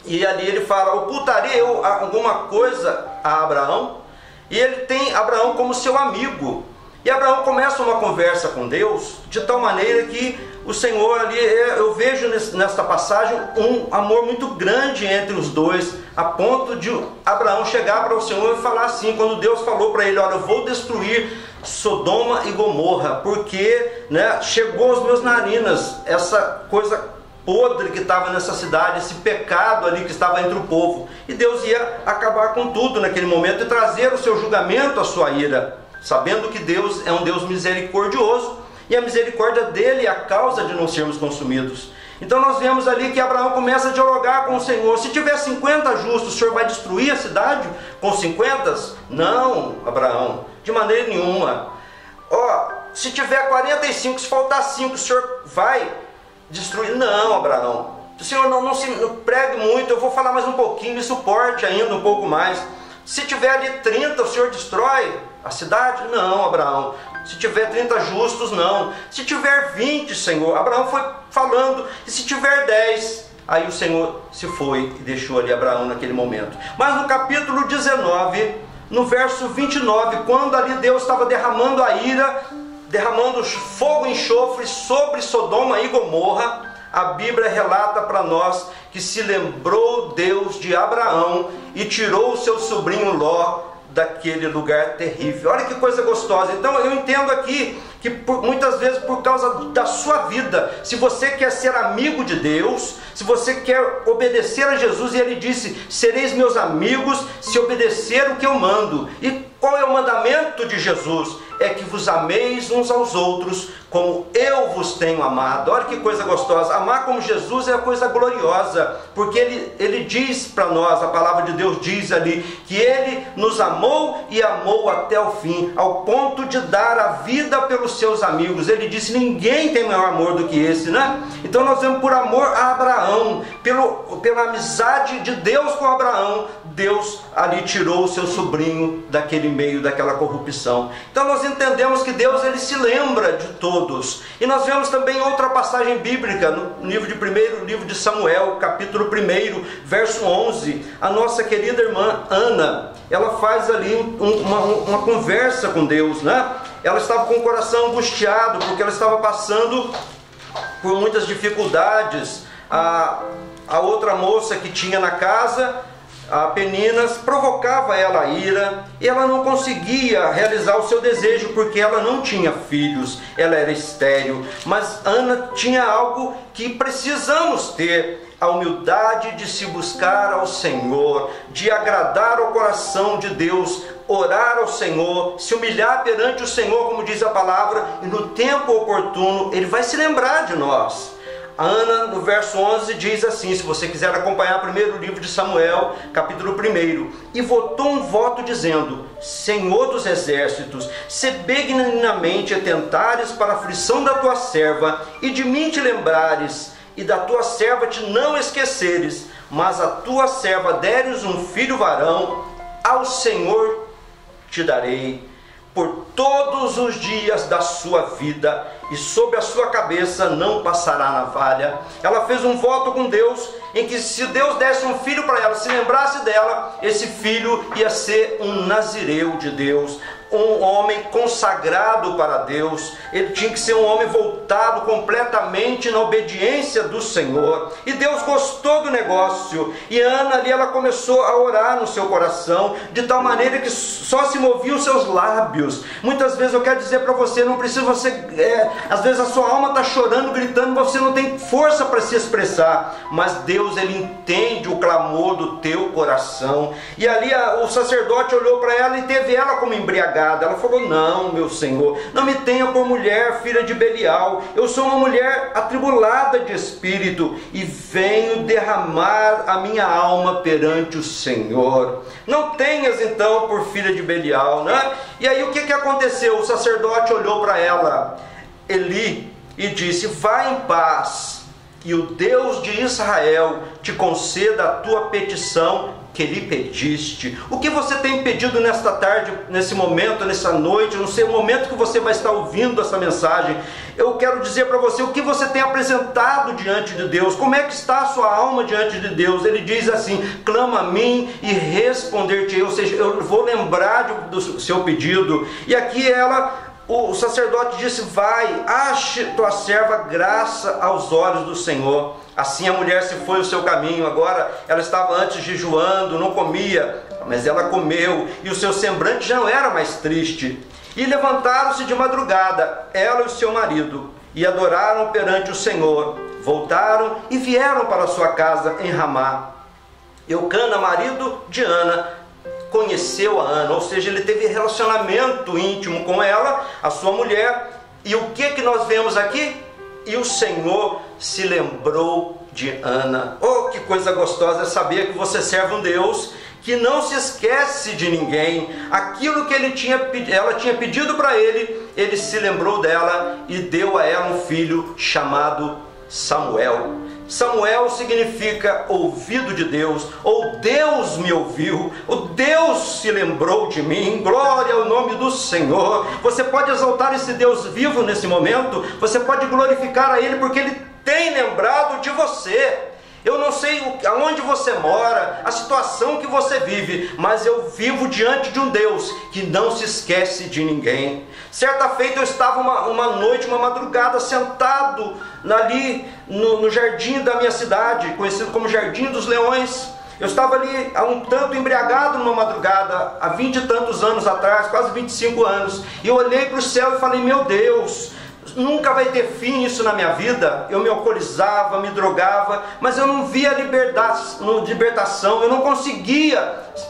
e ali ele fala, ocultarei eu alguma coisa a Abraão? E ele tem Abraão como seu amigo, e Abraão começa uma conversa com Deus, de tal maneira que o Senhor ali, eu vejo nesta passagem um amor muito grande entre os dois, a ponto de Abraão chegar para o Senhor e falar assim, quando Deus falou para ele, olha, eu vou destruir Sodoma e Gomorra, porque chegou aos meus narinas essa coisa podre que estava nessa cidade, esse pecado ali que estava entre o povo, e Deus ia acabar com tudo naquele momento e trazer o seu julgamento, a sua ira, sabendo que Deus é um Deus misericordioso, e a misericórdia dele é a causa de não sermos consumidos. Então nós vemos ali que Abraão começa a dialogar com o Senhor. Se tiver 50 justos, o Senhor vai destruir a cidade com 50? Não, Abraão, de maneira nenhuma. Se tiver 45, se faltar 5, o Senhor vai destruir? Não, Abraão. O Senhor não pregue muito, eu vou falar mais um pouquinho, me suporte ainda um pouco mais. Se tiver ali 30, o Senhor destrói a cidade? Não, Abraão. Se tiver 30 justos, não. Se tiver 20, Senhor, Abraão foi falando, e se tiver 10, aí o Senhor se foi e deixou ali Abraão naquele momento. Mas no capítulo 19, no verso 29, quando ali Deus estava derramando a ira, derramando fogo e enxofre sobre Sodoma e Gomorra, a Bíblia relata para nós que se lembrou Deus de Abraão e tirou o seu sobrinho Ló daquele lugar terrível. Olha que coisa gostosa. Então eu entendo aqui que muitas vezes por causa da sua vida, se você quer ser amigo de Deus, se você quer obedecer a Jesus, e ele disse, sereis meus amigos se obedecer o que eu mando. E qual é o mandamento de Jesus? É que vos ameis uns aos outros como eu vos tenho amado. Olha que coisa gostosa. Amar como Jesus é a coisa gloriosa, porque ele diz para nós, a palavra de Deus diz ali, que ele nos amou e amou até o fim, ao ponto de dar a vida pelos seus amigos. Ele disse, ninguém tem maior amor do que esse, né? Então nós vemos por amor a Abraão, pela amizade de Deus com Abraão, Deus ali tirou o seu sobrinho daquele meio, daquela corrupção. Então nós entendemos que Deus ele se lembra de todos. E nós vemos também outra passagem bíblica no livro de Samuel, capítulo 1, verso 11. A nossa querida irmã Ana, ela faz ali uma conversa com Deus, né? Ela estava com o coração angustiado porque ela estava passando por muitas dificuldades. A outra moça que tinha na casa, a Peninas, provocava ela a ira, e ela não conseguia realizar o seu desejo porque ela não tinha filhos, ela era estéril. Mas Ana tinha algo que precisamos ter: a humildade de se buscar ao Senhor, de agradar ao coração de Deus orar ao Senhor, se humilhar perante o Senhor, como diz a palavra, e no tempo oportuno Ele vai se lembrar de nós. Ana, no verso 11, diz assim, se você quiser acompanhar o primeiro livro de Samuel, capítulo 1, e votou um voto dizendo: Senhor dos exércitos, se benignamente atentares para a aflição da tua serva, e de mim te lembrares, e da tua serva te não esqueceres, mas a tua serva deres um filho varão, ao Senhor te darei por todos os dias da sua vida, e sobre a sua cabeça não passará navalha. Ela fez um voto com Deus, em que se Deus desse um filho para ela, se lembrasse dela, esse filho ia ser um nazireu de Deus, um homem consagrado para Deus. Ele tinha que ser um homem voltado completamente na obediência do Senhor. E Deus gostou do negócio. E Ana ali, ela começou a orar no seu coração, de tal maneira que só se moviam os seus lábios. Muitas vezes eu quero dizer para você, não precisa você, às vezes a sua alma está chorando, gritando, você não tem força para se expressar, mas Deus, Ele entende o clamor do teu coração. E ali o sacerdote olhou para ela e teve ela como embriagada. Ela falou: não, meu Senhor, não me tenha por mulher, filha de Belial. Eu sou uma mulher atribulada de espírito e venho derramar a minha alma perante o Senhor. Não tenhas então por filha de Belial, né? E aí o que aconteceu? O sacerdote olhou para ela, Eli, e disse: vai em paz, e o Deus de Israel te conceda a tua petição que lhe pediste. O que você tem pedido nesta tarde, nesse momento, nessa noite, não sei o momento que você vai estar ouvindo essa mensagem, eu quero dizer para você o que você tem apresentado diante de Deus, como é que está a sua alma diante de Deus. Ele diz assim: clama a mim e responder-te, ou seja, eu vou lembrar do seu pedido. E aqui o sacerdote disse: vai, ache tua serva graça aos olhos do Senhor. Assim a mulher se foi o seu caminho. Agora ela estava antes jejuando, não comia, mas ela comeu, e o seu semblante já não era mais triste. E levantaram-se de madrugada, ela e o seu marido, e adoraram perante o Senhor. Voltaram e vieram para sua casa em Ramá. Eucana, marido de Ana, conheceu a Ana, ou seja, ele teve relacionamento íntimo com ela, a sua mulher. E o que nós vemos aqui? E o Senhor se lembrou de Ana. Oh, que coisa gostosa é saber que você serve um Deus que não se esquece de ninguém. Aquilo que ela tinha pedido para ele, ele se lembrou dela e deu a ela um filho chamado Samuel. Samuel significa ouvido de Deus, ou Deus me ouviu, o Deus se lembrou de mim. Glória ao nome do Senhor. Você pode exaltar esse Deus vivo nesse momento, você pode glorificar a Ele, porque Ele tem lembrado de você. Eu não sei aonde você mora, a situação que você vive, mas eu vivo diante de um Deus que não se esquece de ninguém. Certa feita eu estava uma noite, uma madrugada, sentado ali no jardim da minha cidade, conhecido como Jardim dos Leões. Eu estava ali um tanto embriagado numa madrugada, há 20 e tantos anos atrás, quase 25 anos. E eu olhei para o céu e falei: meu Deus, nunca vai ter fim isso na minha vida. Eu me alcoolizava, me drogava, mas eu não via libertação, eu não conseguia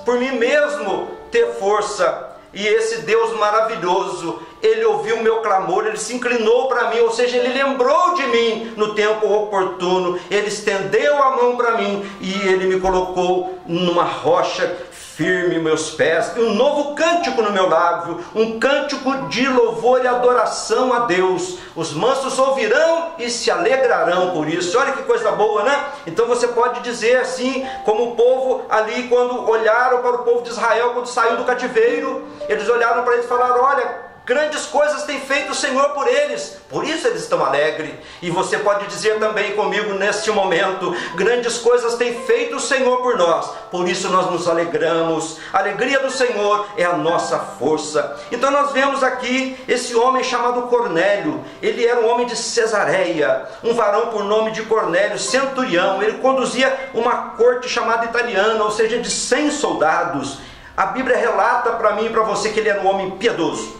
por mim mesmo ter força. E esse Deus maravilhoso, Ele ouviu o meu clamor, Ele se inclinou para mim, ou seja, Ele lembrou de mim no tempo oportuno. Ele estendeu a mão para mim e Ele me colocou numa rocha firme meus pés, e um novo cântico no meu lábio, um cântico de louvor e adoração a Deus. Os mansos ouvirão e se alegrarão por isso. Olha que coisa boa, né? Então você pode dizer assim, como o povo ali, quando olharam para o povo de Israel, quando saiu do cativeiro, eles olharam para eles e falaram: olha, grandes coisas tem feito o Senhor por eles, por isso eles estão alegres. E você pode dizer também comigo neste momento: grandes coisas tem feito o Senhor por nós, por isso nós nos alegramos. A alegria do Senhor é a nossa força. Então nós vemos aqui esse homem chamado Cornélio. Ele era um homem de Cesareia, um varão por nome de Cornélio, centurião. Ele conduzia uma corte chamada italiana, ou seja, de 100 soldados. A Bíblia relata para mim e para você que ele era um homem piedoso,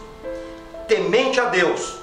temente a Deus,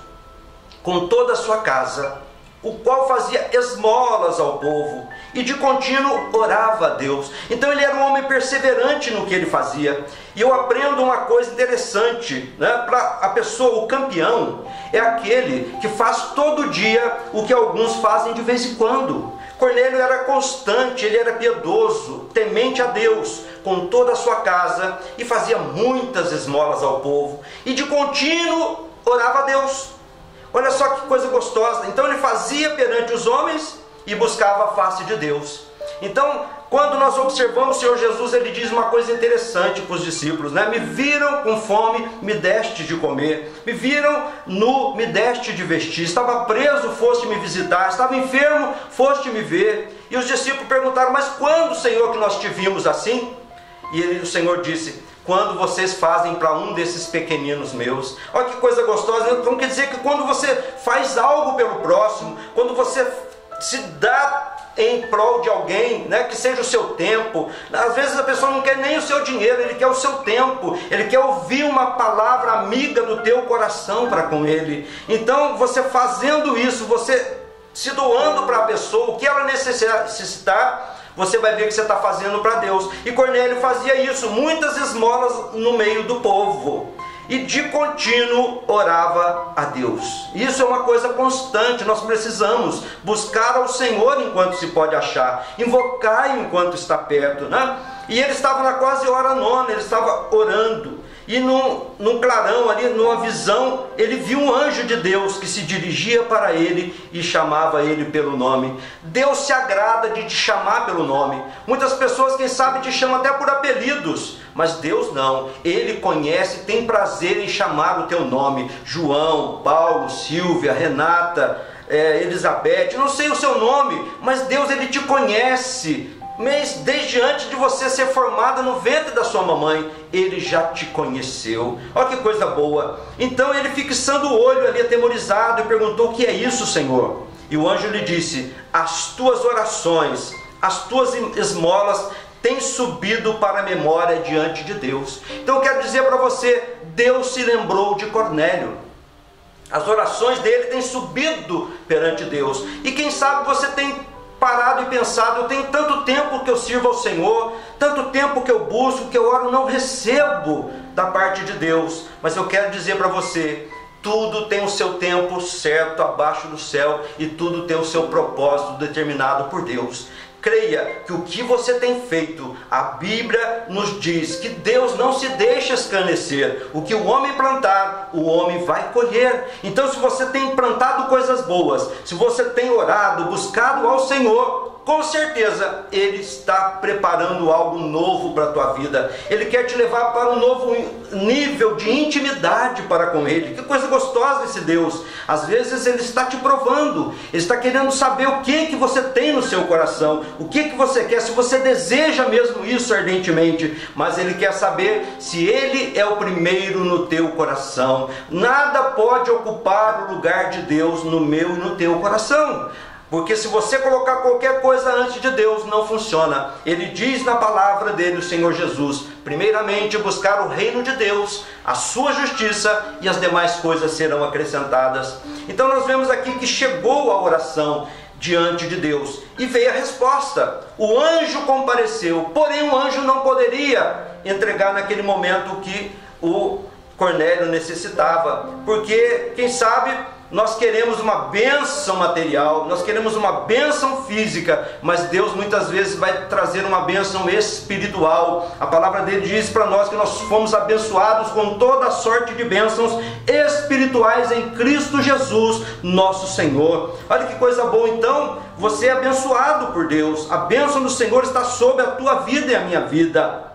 com toda a sua casa o qual fazia esmolas ao povo e de contínuo orava a Deus. Então ele era um homem perseverante no que ele fazia. E eu aprendo uma coisa interessante, né? Para a pessoa, o campeão é aquele que faz todo dia o que alguns fazem de vez em quando. Cornélio era constante, ele era piedoso, temente a Deus com toda a sua casa e fazia muitas esmolas ao povo e de contínuo orava a Deus. Olha só que coisa gostosa. Então ele fazia perante os homens e buscava a face de Deus. Então, quando nós observamos o Senhor Jesus, ele diz uma coisa interessante para os discípulos, né? Me viram com fome, me deste de comer. Me viram nu, me deste de vestir. Estava preso, foste me visitar. Estava enfermo, foste me ver. E os discípulos perguntaram, mas quando, Senhor, que nós te vimos assim? E o Senhor disse, quando vocês fazem para um desses pequeninos meus. Olha que coisa gostosa. Então quer dizer que quando você faz algo pelo próximo, quando você se dá em prol de alguém, né, que seja o seu tempo. Às vezes a pessoa não quer nem o seu dinheiro, ele quer o seu tempo, ele quer ouvir uma palavra amiga do teu coração para com ele. Então você fazendo isso, você se doando para a pessoa, o que ela necessitar, você vai ver que você está fazendo para Deus. E Cornélio fazia isso, muitas esmolas no meio do povo. E de contínuo orava a Deus. Isso é uma coisa constante, nós precisamos buscar ao Senhor enquanto se pode achar, invocar enquanto está perto, né? E ele estava na quase hora nona, ele estava orando. E num clarão ali, numa visão, ele viu um anjo de Deus que se dirigia para ele e chamava ele pelo nome. Deus se agrada de te chamar pelo nome. Muitas pessoas, quem sabe, te chamam até por apelidos, mas Deus não. Ele conhece, tem prazer em chamar o teu nome. João, Paulo, Silvia, Renata, Elizabeth, não sei o seu nome, mas Deus, ele te conhece. Mas desde antes de você ser formada no ventre da sua mamãe, ele já te conheceu. Olha que coisa boa. Então ele, fixando o olho ali atemorizado, e perguntou, o que é isso, Senhor? E o anjo lhe disse, as tuas orações, as tuas esmolas têm subido para a memória diante de Deus. Então eu quero dizer para você, Deus se lembrou de Cornélio. As orações dele têm subido perante Deus. E quem sabe você tem parado e pensado, eu tenho tanto tempo que eu sirvo ao Senhor, tanto tempo que eu busco, que eu oro, não recebo da parte de Deus. Mas eu quero dizer para você, tudo tem o seu tempo certo abaixo do céu e tudo tem o seu propósito determinado por Deus. Creia que o que você tem feito, a Bíblia nos diz que Deus não se deixa escarnecer. O que o homem plantar, o homem vai colher. Então, se você tem plantado coisas boas, se você tem orado, buscado ao Senhor, com certeza Ele está preparando algo novo para a tua vida. Ele quer te levar para um novo nível de intimidade para com Ele. Que coisa gostosa esse Deus. Às vezes Ele está te provando, Ele está querendo saber o que você tem no seu coração, o que você quer, se você deseja mesmo isso ardentemente. Mas Ele quer saber se Ele é o primeiro no teu coração. Nada pode ocupar o lugar de Deus no meu e no teu coração. Porque se você colocar qualquer coisa antes de Deus, não funciona. Ele diz na palavra dele, o Senhor Jesus, primeiramente buscar o reino de Deus, a sua justiça, e as demais coisas serão acrescentadas. Então nós vemos aqui que chegou a oração diante de Deus e veio a resposta. O anjo compareceu, porém o anjo não poderia entregar naquele momento que o Cornélio necessitava, porque quem sabe nós queremos uma bênção material, nós queremos uma bênção física, mas Deus muitas vezes vai trazer uma bênção espiritual. A palavra dele diz para nós que nós fomos abençoados com toda a sorte de bênçãos espirituais em Cristo Jesus, nosso Senhor. Olha que coisa boa. Então, você é abençoado por Deus, a bênção do Senhor está sobre a tua vida e a minha vida.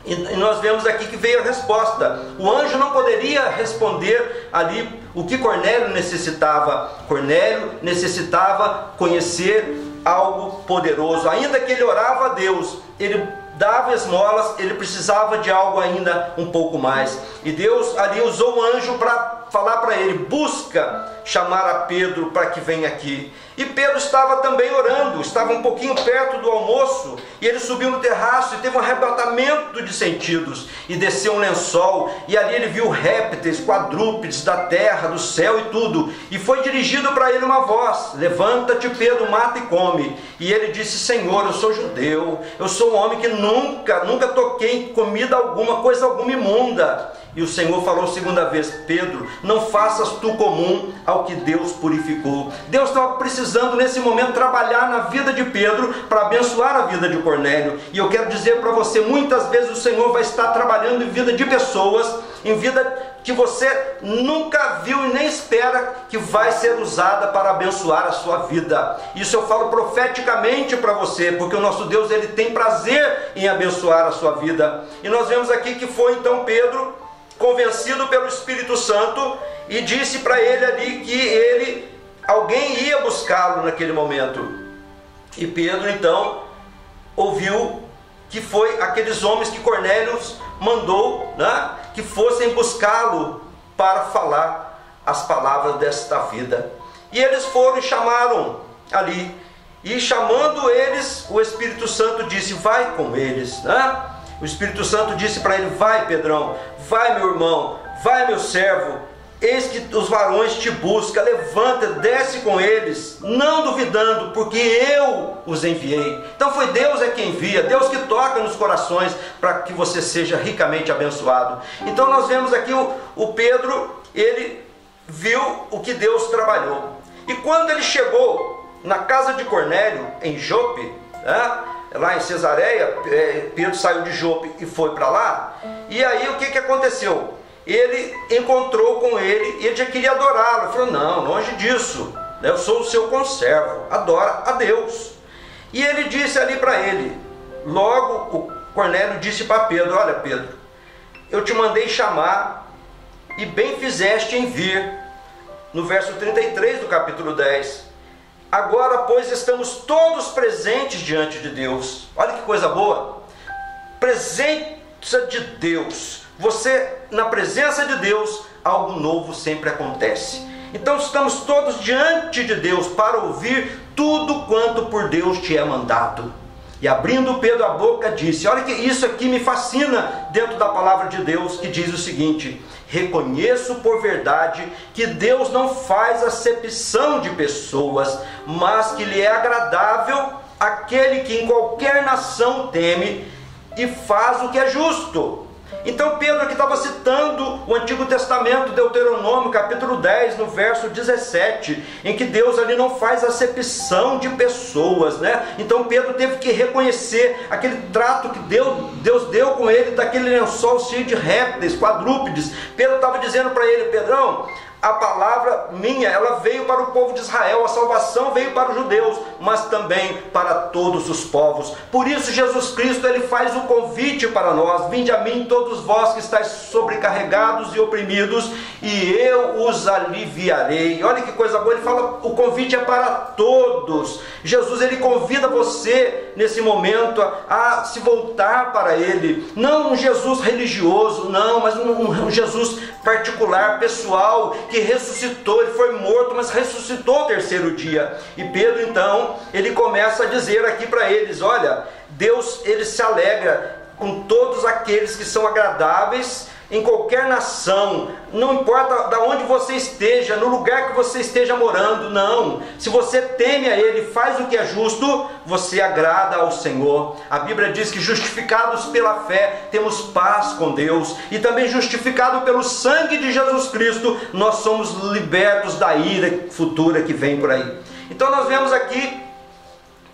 E nós vemos aqui que veio a resposta. O anjo não poderia responder ali o que Cornélio necessitava. Cornélio necessitava conhecer algo poderoso. Ainda que ele orava a Deus, ele dava esmolas, ele precisava de algo ainda um pouco mais. E Deus ali usou o anjo para falar para ele: busca chamar a Pedro para que venha aqui. E Pedro estava também orando, estava um pouquinho perto do almoço, e ele subiu no terraço e teve um arrebatamento de sentidos, e desceu um lençol, e ali ele viu répteis, quadrúpedes da terra, do céu e tudo, e foi dirigido para ele uma voz: levanta-te, Pedro, mata e come. E ele disse: Senhor, eu sou judeu, eu sou um homem que nunca toquei em comida alguma, coisa alguma imunda. E o Senhor falou segunda vez: Pedro, não faças tu comum ao que Deus purificou. Deus estava precisando nesse momento trabalhar na vida de Pedro para abençoar a vida de Cornélio. E eu quero dizer para você, muitas vezes o Senhor vai estar trabalhando em vida de pessoas, em vida que você nunca viu e nem espera que vai ser usada para abençoar a sua vida. Isso eu falo profeticamente para você, porque o nosso Deus, ele tem prazer em abençoar a sua vida. E nós vemos aqui que foi então Pedro, convencido pelo Espírito Santo, e disse para ele ali que alguém ia buscá-lo naquele momento. E Pedro então ouviu que foi aqueles homens que Cornélio mandou, né, que fossem buscá-lo para falar as palavras desta vida. E eles foram e chamaram ali, e chamando eles, o Espírito Santo disse: vai com eles, né? O Espírito Santo disse para ele: vai, Pedrão, vai, meu irmão, vai, meu servo, eis que os varões te buscam, levanta, desce com eles, não duvidando, porque eu os enviei. Então foi Deus é quem envia, Deus que toca nos corações para que você seja ricamente abençoado. Então nós vemos aqui o Pedro, ele viu o que Deus trabalhou. E quando ele chegou na casa de Cornélio, em Jope, né, lá em Cesareia, Pedro saiu de Jope e foi para lá. E aí o que aconteceu? Ele encontrou com ele e ele já queria adorá-lo. Ele falou: não, longe disso, eu sou o seu conservo, adora a Deus. E ele disse ali para ele, logo o Cornélio disse para Pedro: olha, Pedro, eu te mandei chamar e bem fizeste em vir. No verso 33 do capítulo 10. Agora, pois, estamos todos presentes diante de Deus. Olha que coisa boa. Presença de Deus. Você, na presença de Deus, algo novo sempre acontece. Então estamos todos diante de Deus para ouvir tudo quanto por Deus te é mandado. E abrindo Pedro a boca disse: olha que isso aqui me fascina dentro da palavra de Deus, que diz o seguinte: reconheço por verdade que Deus não faz acepção de pessoas, mas que lhe é agradável aquele que em qualquer nação teme e faz o que é justo. Então Pedro aqui estava citando o Antigo Testamento, Deuteronômio capítulo 10, no verso 17, em que Deus ali não faz acepção de pessoas, né? Então Pedro teve que reconhecer aquele trato que Deus deu com ele, daquele lençol cheio de répteis, quadrúpedes. Pedro estava dizendo para ele: Pedrão, a palavra minha, ela veio para o povo de Israel, a salvação veio para os judeus, mas também para todos os povos. Por isso Jesus Cristo, ele faz o convite para nós: vinde a mim todos vós que estáis sobrecarregados e oprimidos, e eu os aliviarei. Olha que coisa boa, ele fala, o convite é para todos. Jesus, ele convida você nesse momento a se voltar para ele, não um Jesus religioso, não, mas um Jesus particular, pessoal, que ressuscitou. Ele foi morto, mas ressuscitou ao terceiro dia. E Pedro então, ele começa a dizer aqui para eles: olha, Deus, ele se alegra com todos aqueles que são agradáveis em qualquer nação, não importa de onde você esteja, no lugar que você esteja morando, não. Se você teme a Ele, faz o que é justo, você agrada ao Senhor. A Bíblia diz que justificados pela fé, temos paz com Deus, e também justificado pelo sangue de Jesus Cristo, nós somos libertos da ira futura que vem por aí. Então nós vemos aqui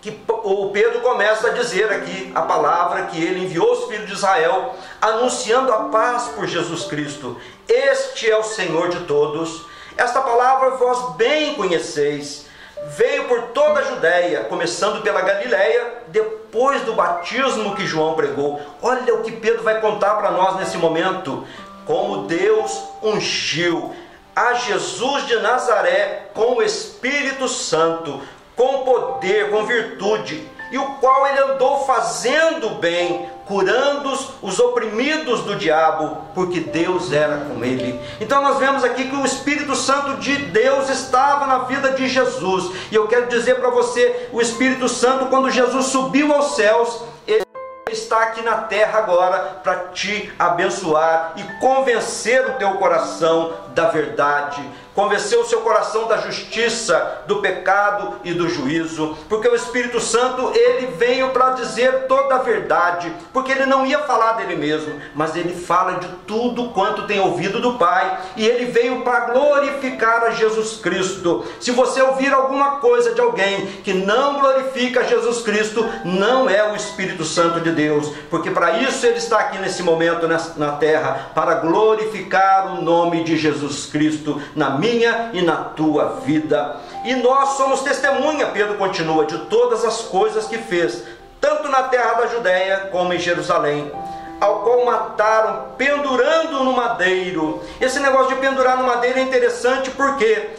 que o Pedro começa a dizer aqui a palavra que ele enviou os filhos de Israel, anunciando a paz por Jesus Cristo. Este é o Senhor de todos. Esta palavra vós bem conheceis. Veio por toda a Judéia, começando pela Galileia, depois do batismo que João pregou. Olha o que Pedro vai contar para nós nesse momento. Como Deus ungiu a Jesus de Nazaré com o Espírito Santo, com poder, com virtude, e o qual ele andou fazendo bem curando os oprimidos do diabo, porque Deus era com ele. Então nós vemos aqui que o Espírito Santo de Deus estava na vida de Jesus. E eu quero dizer para você, o Espírito Santo, quando Jesus subiu aos céus, ele está aqui na terra agora para te abençoar e convencer o teu coração da verdade, convencer o seu coração da justiça, do pecado e do juízo, porque o Espírito Santo, ele veio para dizer toda a verdade, porque ele não ia falar dele mesmo, mas ele fala de tudo quanto tem ouvido do Pai, e ele veio para glorificar a Jesus Cristo. Se você ouvir alguma coisa de alguém que não glorifica Jesus Cristo, não é o Espírito Santo de Deus, porque para isso ele está aqui nesse momento na terra, para glorificar o nome de Jesus Cristo na minha e na tua vida. E nós somos testemunha, Pedro continua, de todas as coisas que fez, tanto na terra da Judéia como em Jerusalém, ao qual mataram pendurando no madeiro. Esse negócio de pendurar no madeiro é interessante porque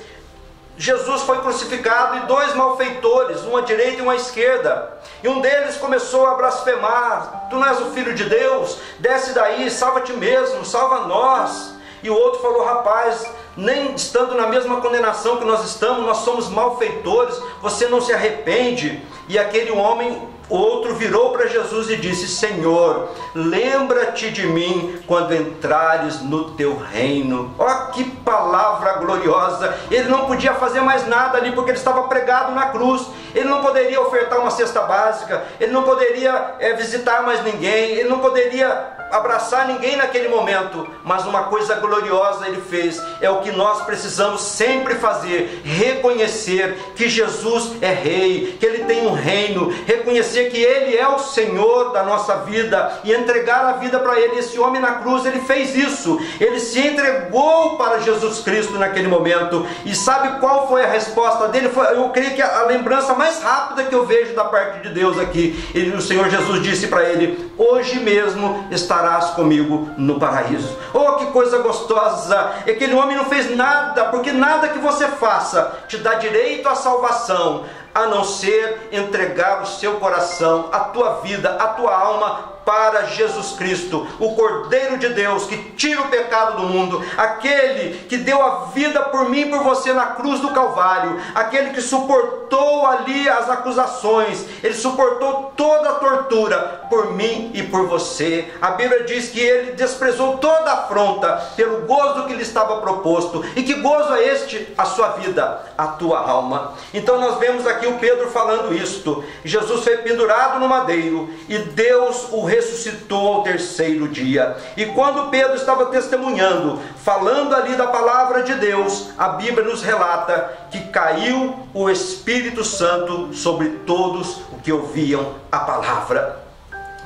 Jesus foi crucificado e dois malfeitores, uma à direita e uma à esquerda, e um deles começou a blasfemar: tu não és o Filho de Deus, desce daí, salva ti mesmo, salva nós. E o outro falou: rapaz, nem estando na mesma condenação que nós estamos, nós somos malfeitores, você não se arrepende? E aquele homem, outro, virou para Jesus e disse: Senhor, lembra-te de mim quando entrares no teu reino. Olha que palavra gloriosa! Ele não podia fazer mais nada ali, porque ele estava pregado na cruz. Ele não poderia ofertar uma cesta básica, ele não poderia visitar mais ninguém, ele não poderia abraçar ninguém naquele momento, mas uma coisa gloriosa ele fez. É o que nós precisamos sempre fazer: reconhecer que Jesus é Rei, que Ele tem um reino, reconhecer que Ele é o Senhor da nossa vida e entregar a vida para Ele. Esse homem na cruz, ele fez isso, ele se entregou para Jesus Cristo naquele momento. E sabe qual foi a resposta dele? Eu creio que a lembrança mais rápida que eu vejo da parte de Deus aqui. O Senhor Jesus disse para ele: hoje mesmo estarás comigo no paraíso. Oh, que coisa gostosa! Aquele homem não fez nada, porque nada que você faça te dá direito à salvação, a não ser entregar o seu coração, a tua vida, a tua alma para Jesus Cristo, o Cordeiro de Deus que tira o pecado do mundo, aquele que deu a vida por mim e por você na cruz do Calvário, aquele que suportou ali as acusações, ele suportou toda a tortura por mim e por você. A Bíblia diz que ele desprezou toda a afronta pelo gozo que lhe estava proposto. E que gozo é este? A sua vida, a tua alma. Então nós vemos aqui o Pedro falando isto. Jesus foi pendurado no madeiro e Deus o ressuscitou ao terceiro dia. E quando Pedro estava testemunhando, falando ali da palavra de Deus, a Bíblia nos relata que caiu o Espírito Santo sobre todos os que ouviam a palavra.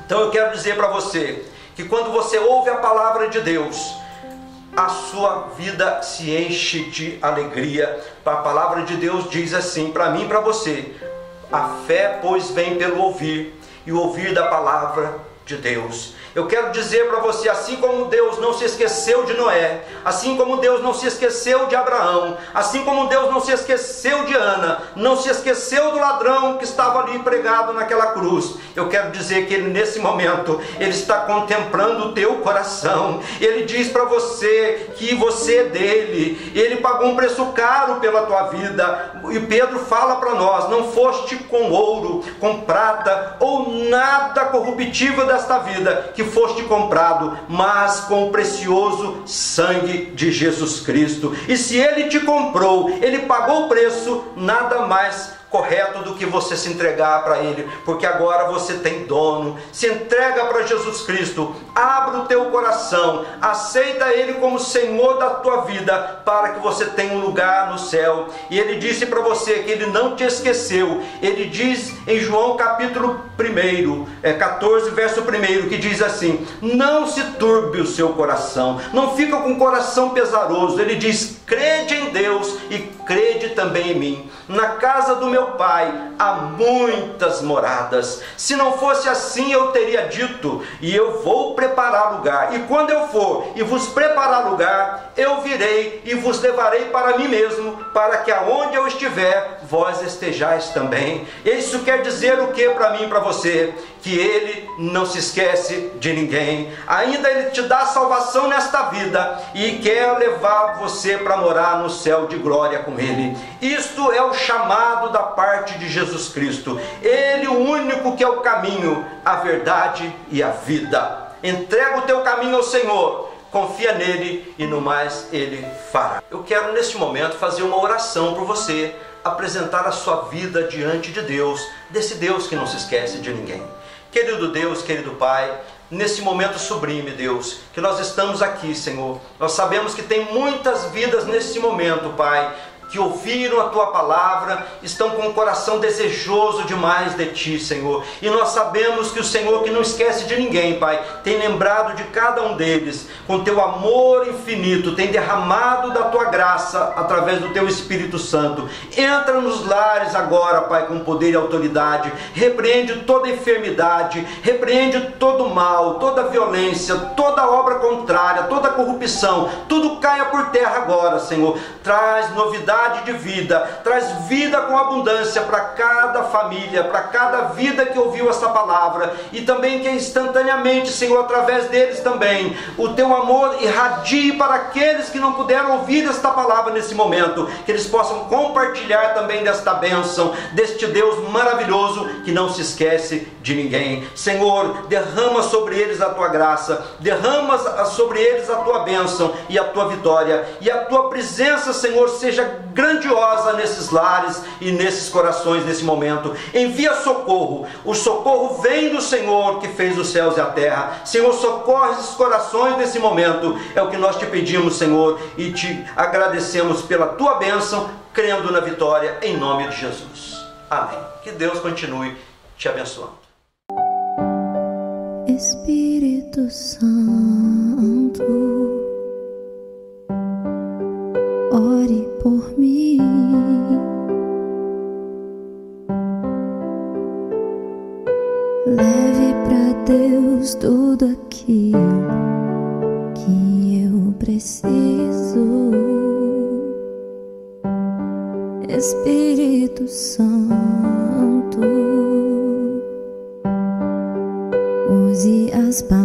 Então eu quero dizer para você que quando você ouve a palavra de Deus, a sua vida se enche de alegria. A palavra de Deus diz assim para mim e para você: a fé, pois, vem pelo ouvir, e o ouvir da palavra de Deus. Eu quero dizer para você, assim como Deus não se esqueceu de Noé, assim como Deus não se esqueceu de Abraão, assim como Deus não se esqueceu de Ana, não se esqueceu do ladrão que estava ali pregado naquela cruz, eu quero dizer que Ele, nesse momento, Ele está contemplando o teu coração. Ele diz para você que você é dele, Ele pagou um preço caro pela tua vida. E Pedro fala para nós: não foste com ouro, com prata ou nada corruptível desta vida que foste comprado, mas com o precioso sangue de Jesus Cristo. E se Ele te comprou, Ele pagou o preço, nada mais correto do que você se entregar para Ele, porque agora você tem dono. Se entrega para Jesus Cristo, abre o teu coração, aceita Ele como Senhor da tua vida, para que você tenha um lugar no céu. E Ele disse para você que Ele não te esqueceu. Ele diz em João capítulo 14, verso 1, que diz assim: não se turbe o seu coração, não fica com o coração pesaroso. Ele diz: crede em Deus e crede também em mim. Na casa do meu Pai há muitas moradas. Se não fosse assim, eu teria dito: e eu vou preparar preparar lugar. E quando eu for e vos preparar lugar, eu virei e vos levarei para mim mesmo, para que aonde eu estiver, vós estejais também. Isso quer dizer o que para mim e para você? Que Ele não se esquece de ninguém. Ainda Ele te dá salvação nesta vida e quer levar você para morar no céu de glória com Ele. Isto é o chamado da parte de Jesus Cristo. Ele, o único que é o caminho, a verdade e a vida. Entrega o teu caminho ao Senhor, confia nele e no mais Ele fará. Eu quero neste momento fazer uma oração por você, apresentar a sua vida diante de Deus, desse Deus que não se esquece de ninguém. Querido Deus, querido Pai, nesse momento sublime, Deus, que nós estamos aqui, Senhor, nós sabemos que tem muitas vidas nesse momento, Pai, que ouviram a Tua palavra, estão com o coração desejoso demais de Ti, Senhor. E nós sabemos que o Senhor, que não esquece de ninguém, Pai, tem lembrado de cada um deles, com Teu amor infinito, tem derramado da Tua graça, através do Teu Espírito Santo. Entra nos lares agora, Pai, com poder e autoridade, repreende toda enfermidade, repreende todo mal, toda violência, toda obra contrária, toda corrupção, tudo caia por terra agora, Senhor. Traz novidade de vida, traz vida com abundância para cada família, para cada vida que ouviu essa palavra, e também que instantaneamente, Senhor, através deles também, o Teu amor irradie para aqueles que não puderam ouvir esta palavra nesse momento, que eles possam compartilhar também desta bênção, deste Deus maravilhoso que não se esquece de ninguém. Senhor, derrama sobre eles a Tua graça, derrama sobre eles a Tua bênção e a Tua vitória, e a Tua presença, Senhor, seja grandiosa nesses lares e nesses corações nesse momento. Envia socorro. O socorro vem do Senhor que fez os céus e a terra. Senhor, socorre esses corações nesse momento. É o que nós te pedimos, Senhor, e te agradecemos pela Tua bênção, crendo na vitória, em nome de Jesus. Amém. Que Deus continue te abençoando. Espírito Santo, ore por mim. Leve pra Deus tudo aquilo que eu preciso. Espírito Santo, use as palavras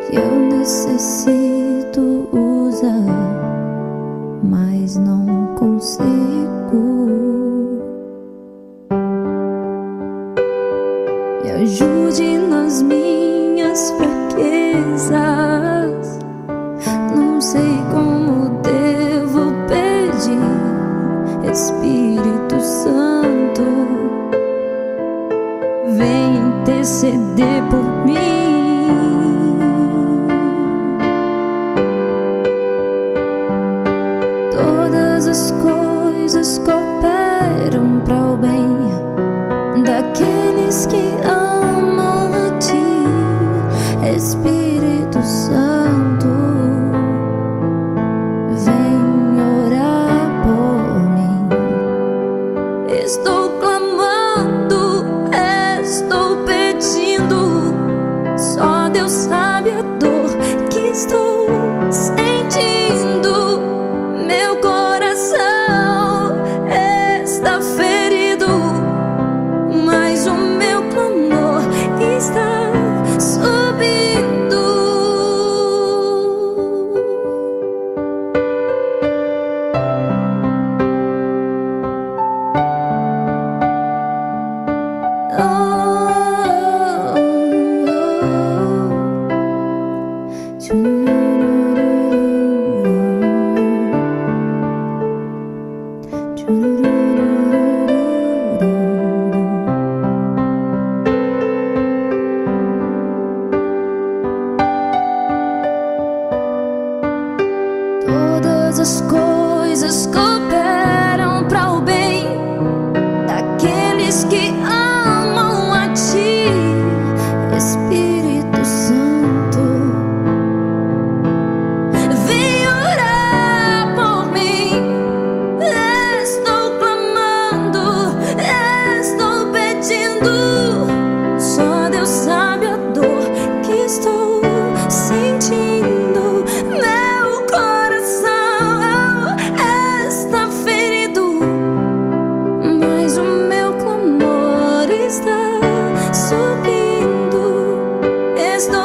que eu necessito usar, mas não consigo. Me ajude nas minhas fraquezas. Não sei como devo pedir. Espírito Santo, vem interceder por mim. Todas as coisas cooperam para o bem daqueles que amam a Ti. Espírito Santo, vem orar por mim. Estou clamando, estou pedindo, só Deus sabe a dor que estou sentindo. Meu coração está ferido, mas o meu clamor está subindo. Todas as coisas cooperam para o bem daqueles que amam a Ti. Espírito Santo, vem orar por mim. Estou clamando, estou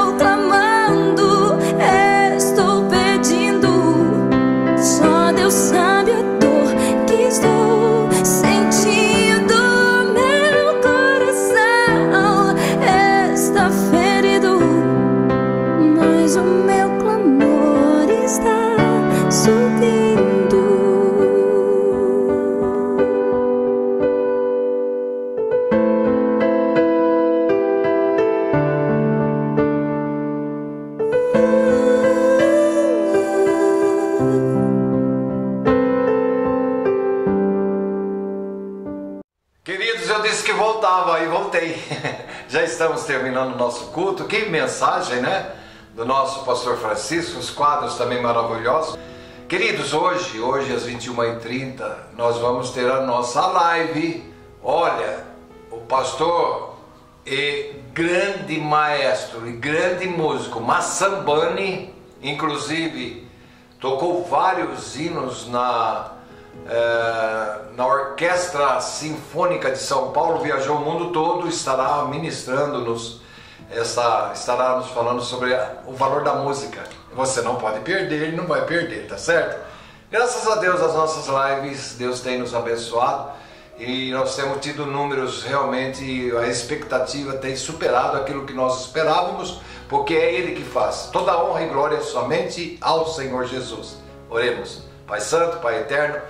estou clamando, estou pedindo. Só Deus sabe a dor que estou sentindo. Meu coração está ferido, mas o meu clamor está subindo. Queridos, eu disse que voltava e voltei. Já estamos terminando o nosso culto. Que mensagem, né? Do nosso pastor Francisco, os quadros também maravilhosos. Queridos, hoje às 21h30, nós vamos ter a nossa live. Olha, o pastor e grande maestro e grande músico Massambani, inclusive, tocou vários hinos na Orquestra Sinfônica de São Paulo, viajou o mundo todo, estará ministrando-nos, estará nos falando sobre o valor da música. Você não pode perder, ele não vai perder, tá certo? Graças a Deus, as nossas lives, Deus tem nos abençoado e nós temos tido números realmente, a expectativa tem superado aquilo que nós esperávamos, porque é Ele que faz. Toda honra e glória somente ao Senhor Jesus. Oremos. Pai Santo, Pai Eterno,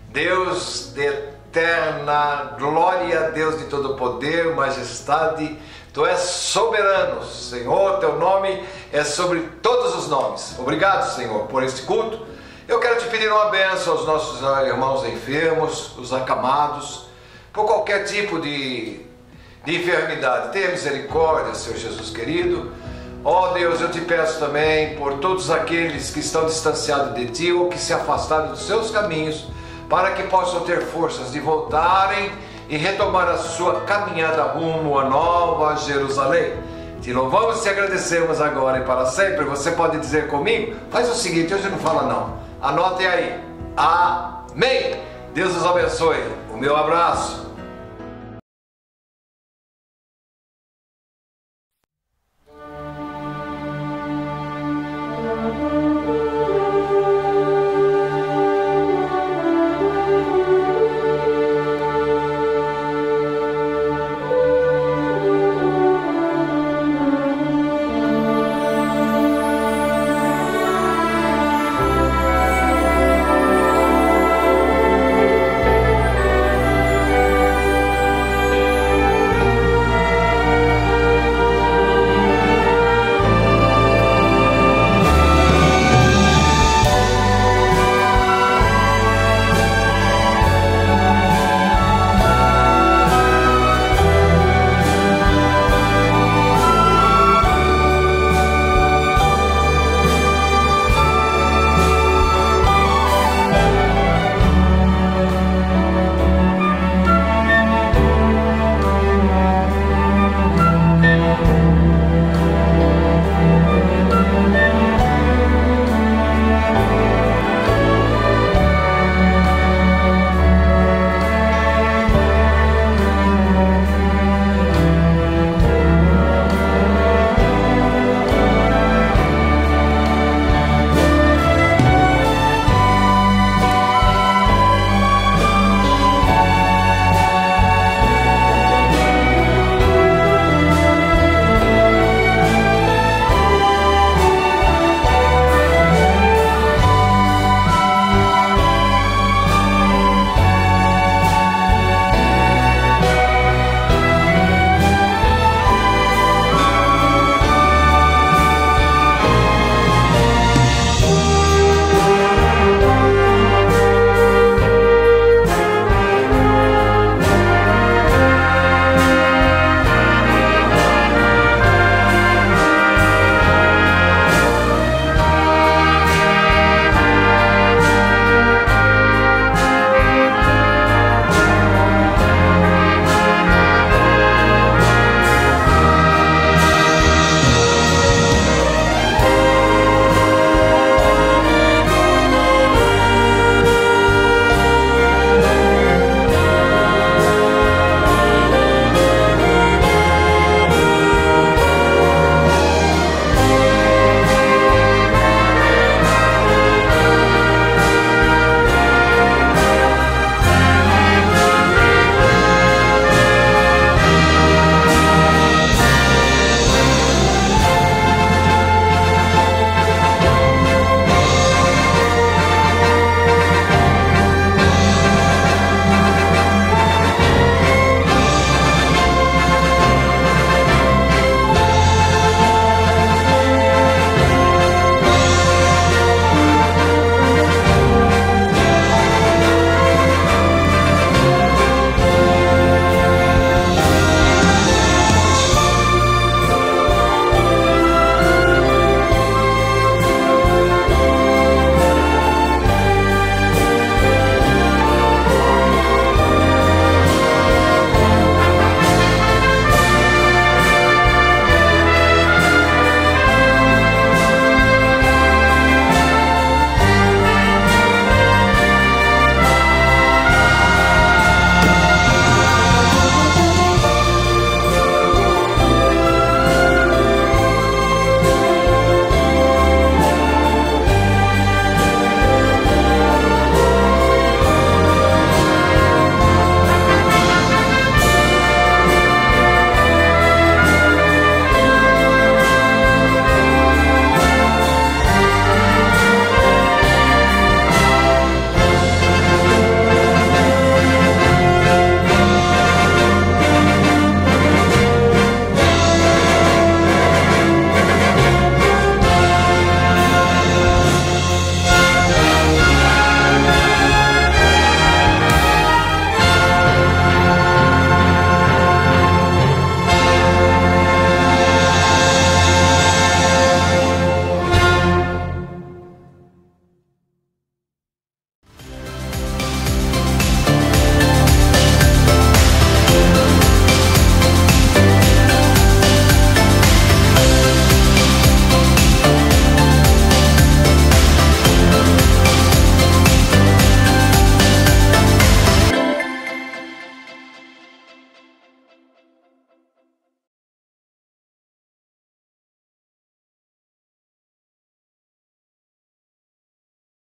Deus de eterna glória, Deus de todo poder, majestade, Tu és soberano, Senhor, Teu nome é sobre todos os nomes. Obrigado, Senhor, por este culto. Eu quero Te pedir uma bênção aos nossos irmãos enfermos, os acamados, por qualquer tipo de enfermidade. Tenha misericórdia, Senhor Jesus querido. Ó Deus, eu Te peço também por todos aqueles que estão distanciados de Ti ou que se afastaram dos Seus caminhos, para que possam ter forças de voltarem e retomar a sua caminhada rumo à Nova Jerusalém. Te louvamos e te agradecemos agora e para sempre. Você pode dizer comigo? Faz o seguinte, hoje não fala não. Anote aí. Amém. Deus os abençoe. O meu abraço.